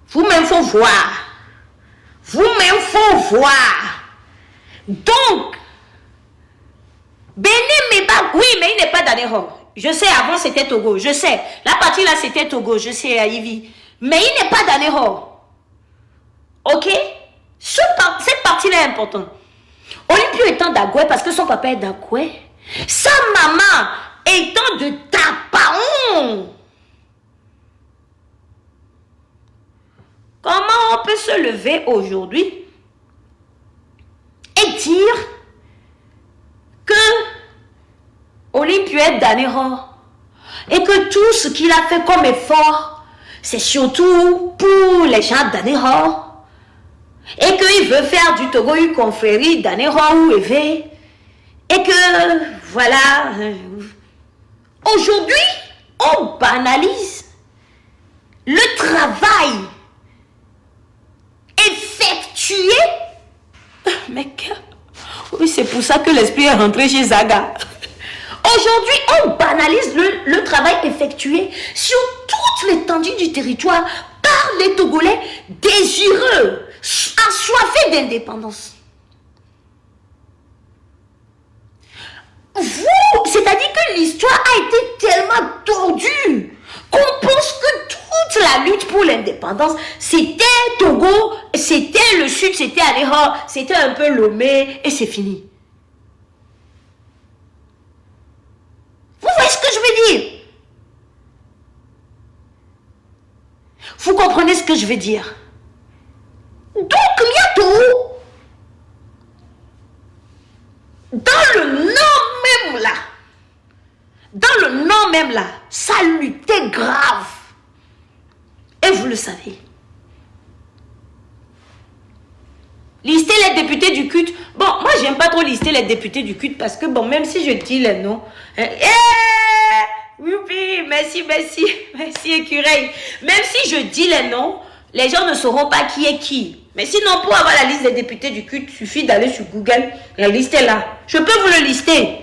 Speaker 2: vous-même faut voir. Vous-même faut voir. Donc, Béné Meba, oui, mais il n'est pas Daneho. Je sais, avant c'était Togo, je sais. La partie là c'était Togo, je sais, à Ivy. Mais il n'est pas Daneho. Ok? Cette partie-là est importante. Olympio étant d'Agoué parce que son papa est d'Agoué. Sa maman étant de Tapaon. Comment on peut se lever aujourd'hui et dire que Olympio est d'Anéro et que tout ce qu'il a fait comme effort, c'est surtout pour les gens d'Anéro et qu'il veut faire du Togo une confrérie d'Anéro ou Évé et que voilà, aujourd'hui on banalise le travail effectué. Mais oui, c'est pour ça que l'esprit est rentré chez Zaga. Aujourd'hui, on banalise le travail effectué sur toute l'étendue du territoire par les Togolais désireux, assoiffés d'indépendance. C'est-à-dire que l'histoire a été tellement tordue qu'on pense que toute la lutte pour l'indépendance, c'était Togo, c'était le Sud, c'était Aléha, c'était un peu Lomé et c'est fini. Vous voyez ce que je veux dire? Vous comprenez ce que je veux dire? Donc, bientôt, dans le nom même là, ça luttait grave. Et vous le savez. Lister les députés du culte. Bon, moi, j'aime pas trop lister les députés du culte parce que, bon, même si je dis les noms. Youpi, merci, écureuil. Même si je dis les noms, les gens ne sauront pas qui est qui. Mais sinon, pour avoir la liste des députés du culte, il suffit d'aller sur Google. La liste est là. Je peux vous le lister.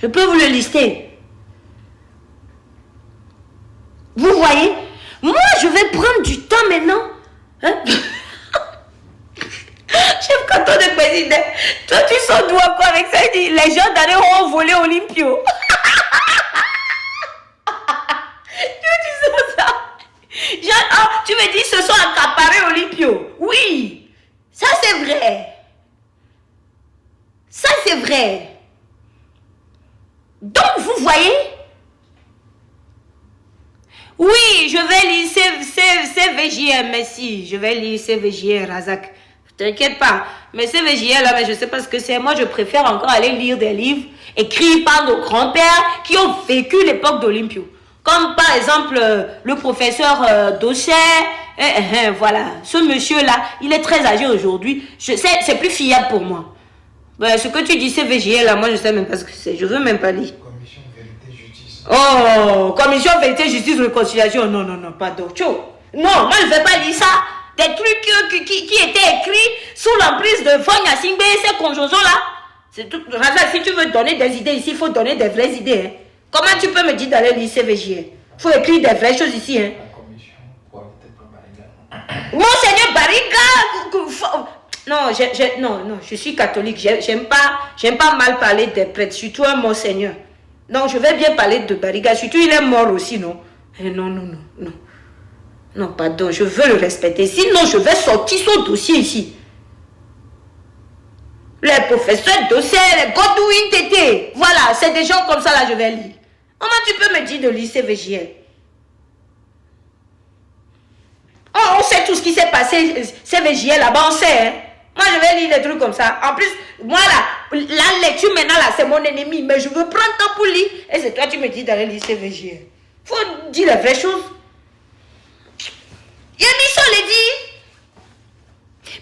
Speaker 2: Je peux vous le lister. Vous voyez? Moi, je vais prendre du temps maintenant. Hein? Chef canton de président, toi tu sors d'où encore avec ça? Les gens d'ailleurs ont volé Olympio. Tu sors ça? Tu me dis ce sont accaparés Olympio. Oui, ça c'est vrai. Ça c'est vrai. Donc vous voyez? Oui, je vais lire CVJR, merci. Je vais lire CVJR, Razak. T'inquiète pas. Mais CVJR, là, mais je sais pas ce que c'est. Moi, je préfère encore aller lire des livres écrits par nos grands-pères qui ont vécu l'époque d'Olympio. Comme par exemple, le professeur Dosset. Voilà. Ce monsieur-là, il est très âgé aujourd'hui. Je sais, c'est plus fiable pour moi. Ben, ce que tu dis, CVJR, là, moi, je sais même pas ce que c'est. Je veux même pas lire.
Speaker 3: Commission Vérité Justice.
Speaker 2: Oh, Commission Vérité Justice Réconciliation. Non, pardon. Non, moi, je ne vais pas lire ça. Des trucs qui étaient écrits sous l'emprise de Fonya Singbe et ces conjonctions-là. C'est tout. Si tu veux donner des idées ici, il faut donner des vraies idées. Hein. Comment tu peux me dire d'aller lire CVJR? Il faut écrire des vraies choses ici. Hein.
Speaker 3: La commission pour peut-être Bariga.
Speaker 2: Monseigneur Bariga. Non, je suis catholique. J'aime pas mal parler des prêtres, surtout un monseigneur. Donc je vais bien parler de Bariga. Surtout il est mort aussi, non? Non. Non, pardon, je veux le respecter. Sinon, je vais sortir son dossier ici. Les professeurs dossiers, les Godwin Tété. Voilà, c'est des gens comme ça, là, je vais lire. Comment tu peux me dire de lire CVJR? Oh, on sait tout ce qui s'est passé, CVJR, là-bas, on sait, hein. Moi, je vais lire des trucs comme ça. En plus, moi, là, la lecture, maintenant, là, c'est mon ennemi. Mais je veux prendre temps pour lire. Et c'est toi, tu me dis d'aller lire CVJR. Faut dire les vraies choses. Émission les dit.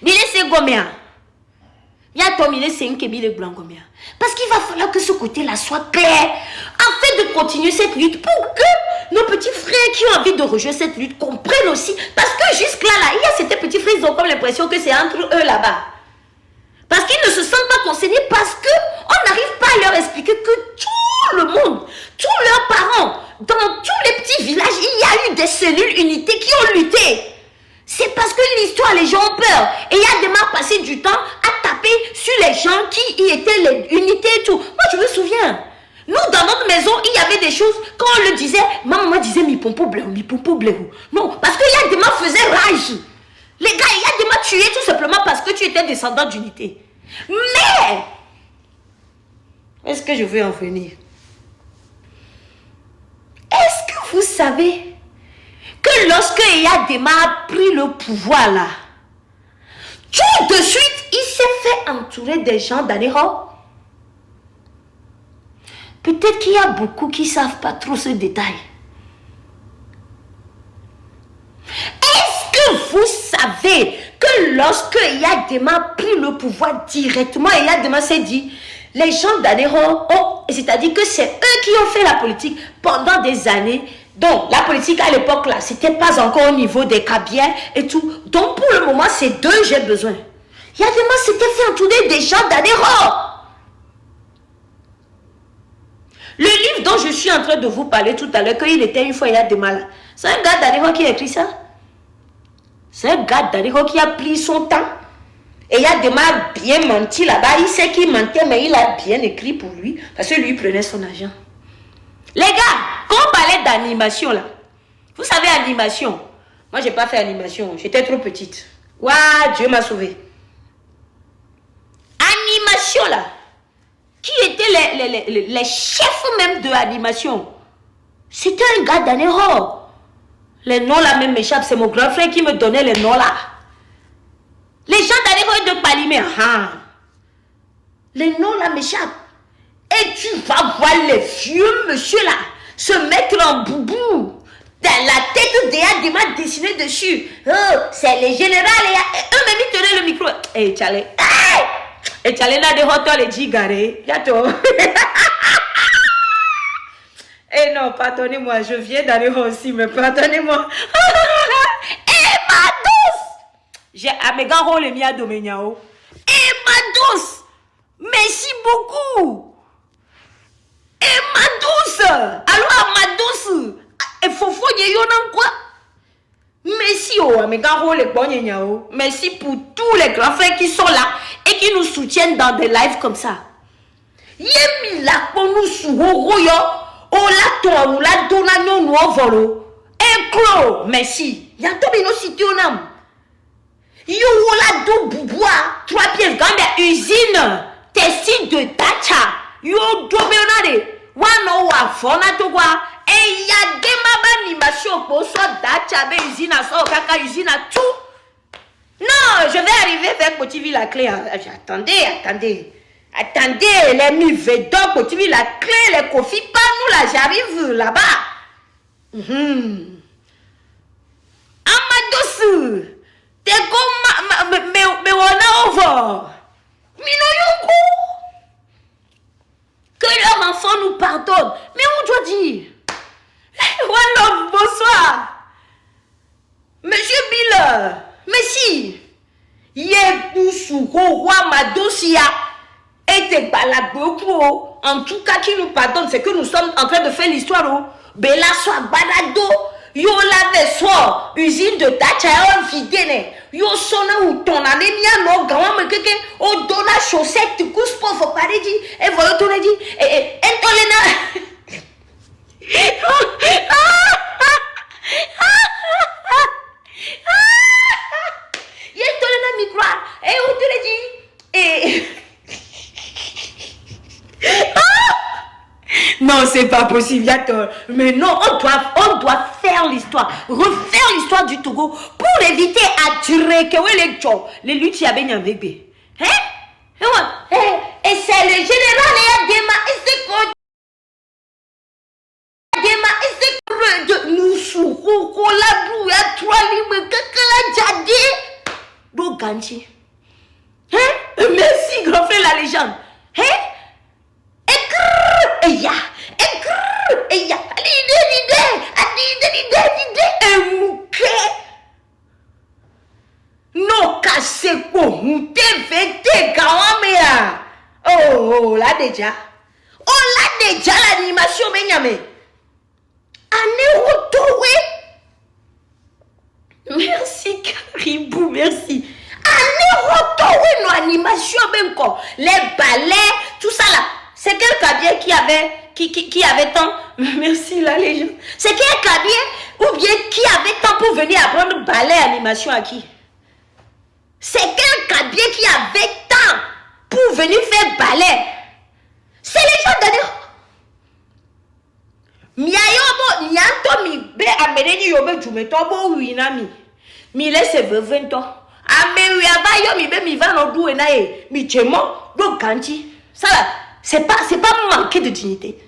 Speaker 2: Mille c'est combien? Il y a ton mille c'est une kébile blanc combien? Parce qu'il va falloir que ce côté-là soit clair afin de continuer cette lutte pour que nos petits frères qui ont envie de rejoindre cette lutte comprennent aussi. Parce que jusque-là, il y a certains petits frères qui ont comme l'impression que c'est entre eux là-bas. Parce qu'ils ne se sentent pas concernés parce qu'on n'arrive pas à leur expliquer que tout le monde, tous leurs parents, dans tous les petits villages, il y a eu des cellules unités qui ont lutté. C'est parce que l'histoire, les gens ont peur. Et il y a des marques passé du temps à taper sur les gens qui y étaient les unités et tout. Moi, je me souviens. Nous, dans notre maison, il y avait des choses, quand on le disait, ma maman disait, mi pompo bléou. Non, parce qu'il y a des marques faisaient rage. Les gars, il y a des marques tués tout simplement parce que tu étais descendant d'unité. Mais, est-ce que je veux en venir? Est-ce que vous savez que lorsque Eyadema a pris le pouvoir là, tout de suite, il s'est fait entourer des gens d'Anero? Peut-être qu'il y a beaucoup qui ne savent pas trop ce détail. Est-ce que vous savez que lorsque Eyadema a pris le pouvoir directement, Eyadema s'est dit, les gens d'Anero, c'est-à-dire que c'est eux qui ont fait la politique pendant des années. Donc, la politique à l'époque là, c'était pas encore au niveau des Kabyles et tout. Donc, pour le moment, c'est d'eux j'ai besoin. Eyadema s'était fait entourer des gens d'Anero. Le livre dont je suis en train de vous parler tout à l'heure, qu'il était une fois Eyadema là, c'est un gars d'Anero qui a écrit ça. C'est un gars d'Anero qui a pris son temps. Et Eyadema a bien menti là-bas. Il sait qu'il mentait, mais il a bien écrit pour lui. Parce que lui prenait son argent. Les gars, quand on parlait d'animation là, vous savez animation, moi j'ai pas fait animation, j'étais trop petite. Waouh, Dieu m'a sauvé. Animation là, qui étaient les chefs même de animation? C'était un gars d'Anero. Les noms là même m'échappent, c'est mon grand frère qui me donnait les noms là. Les gens d'Anero et de Palimé, les noms là m'échappent. Et tu vas voir les vieux monsieur là se mettre en boubou dans la tête d'Eyadema dessiné dessus. Oh, c'est les généraux. Eux-mêmes ils tenaient le micro. Eh, Tchale. Et Tchale là de hoto les gigaré. Yato. Eh non, pardonnez-moi, je viens d'aller aussi, mais pardonnez-moi. Eh ma douce. J'ai à mes gars les mia doméniao. Eh ma douce. Merci beaucoup. Et ma douce, alors ma douce, il faut quoi? Merci mes gars, merci pour tous les grands frères qui sont là et qui nous soutiennent dans des lives comme ça. Yemi la nous souroroyo, ola toi ou la donano nous volo. Éclo, merci. Yanto bino cité onam. Yo la do boubois, 3 pièces grande usine, textile de Dacha. Yo dobenade wano wa fona to kwa e ya dema animation pour so Dacha be usine so kaka usine tout. Non, je vais arriver vers Cotiville la clé. Attendez, les mivedons Cotiville la clé, les coffee pas nous là, j'arrive là-bas. Amadosu, t'es comme mais on a over. Minoyoko. Que leurs enfants nous pardonnent. Mais on doit dire. One love, bonsoir. Monsieur Bill, merci. Yeboussouko, roi Madosia, était balaboko. En tout cas, qui nous pardonne, c'est que nous sommes en train de faire l'histoire. Bella soit balado. Yo lave soir, usine de Dacha vidéne. Yo sona ou ton anémia no grand me keke o dona chaussette couche pour faut pas dire et voilà ton dit et entolena. Il entolena micro et on te dit et non, c'est pas possible, Yato. Mais non, on doit faire l'histoire, refaire l'histoire du Togo pour éviter à tirer que les luttes y avaient un bébé. Hein? Et c'est le général Eyadema, chocolat doux, il y a 3 livres, kakala djadé. Do ganchi. Hein? Merci, grand frère, la légende. Hein? Eya. No kaseko, unte vete kawamea. Oh, là déjà. Oh, là déjà l'animation, Benyame. Ane retrouvé. Merci, Caribou, merci. Ane retrouvé nos animations, Benko. Les ballets, tout ça là. C'est quel cabier qui avait tant? Merci, la légende. C'est quel cabier ou bien qui avait tant pour venir apprendre ballet animation à qui? C'est quel cabier qui avait tant pour venir faire ballet? C'est les gens de dire. Miayobo, nyanto mi be ameneni yobe jumetobo winami. Mi laisse vevento. Ame wiaba yo mi be mi va no doué nae. Mi chemo do kanchi. Ça là, c'est pas manquer de dignité.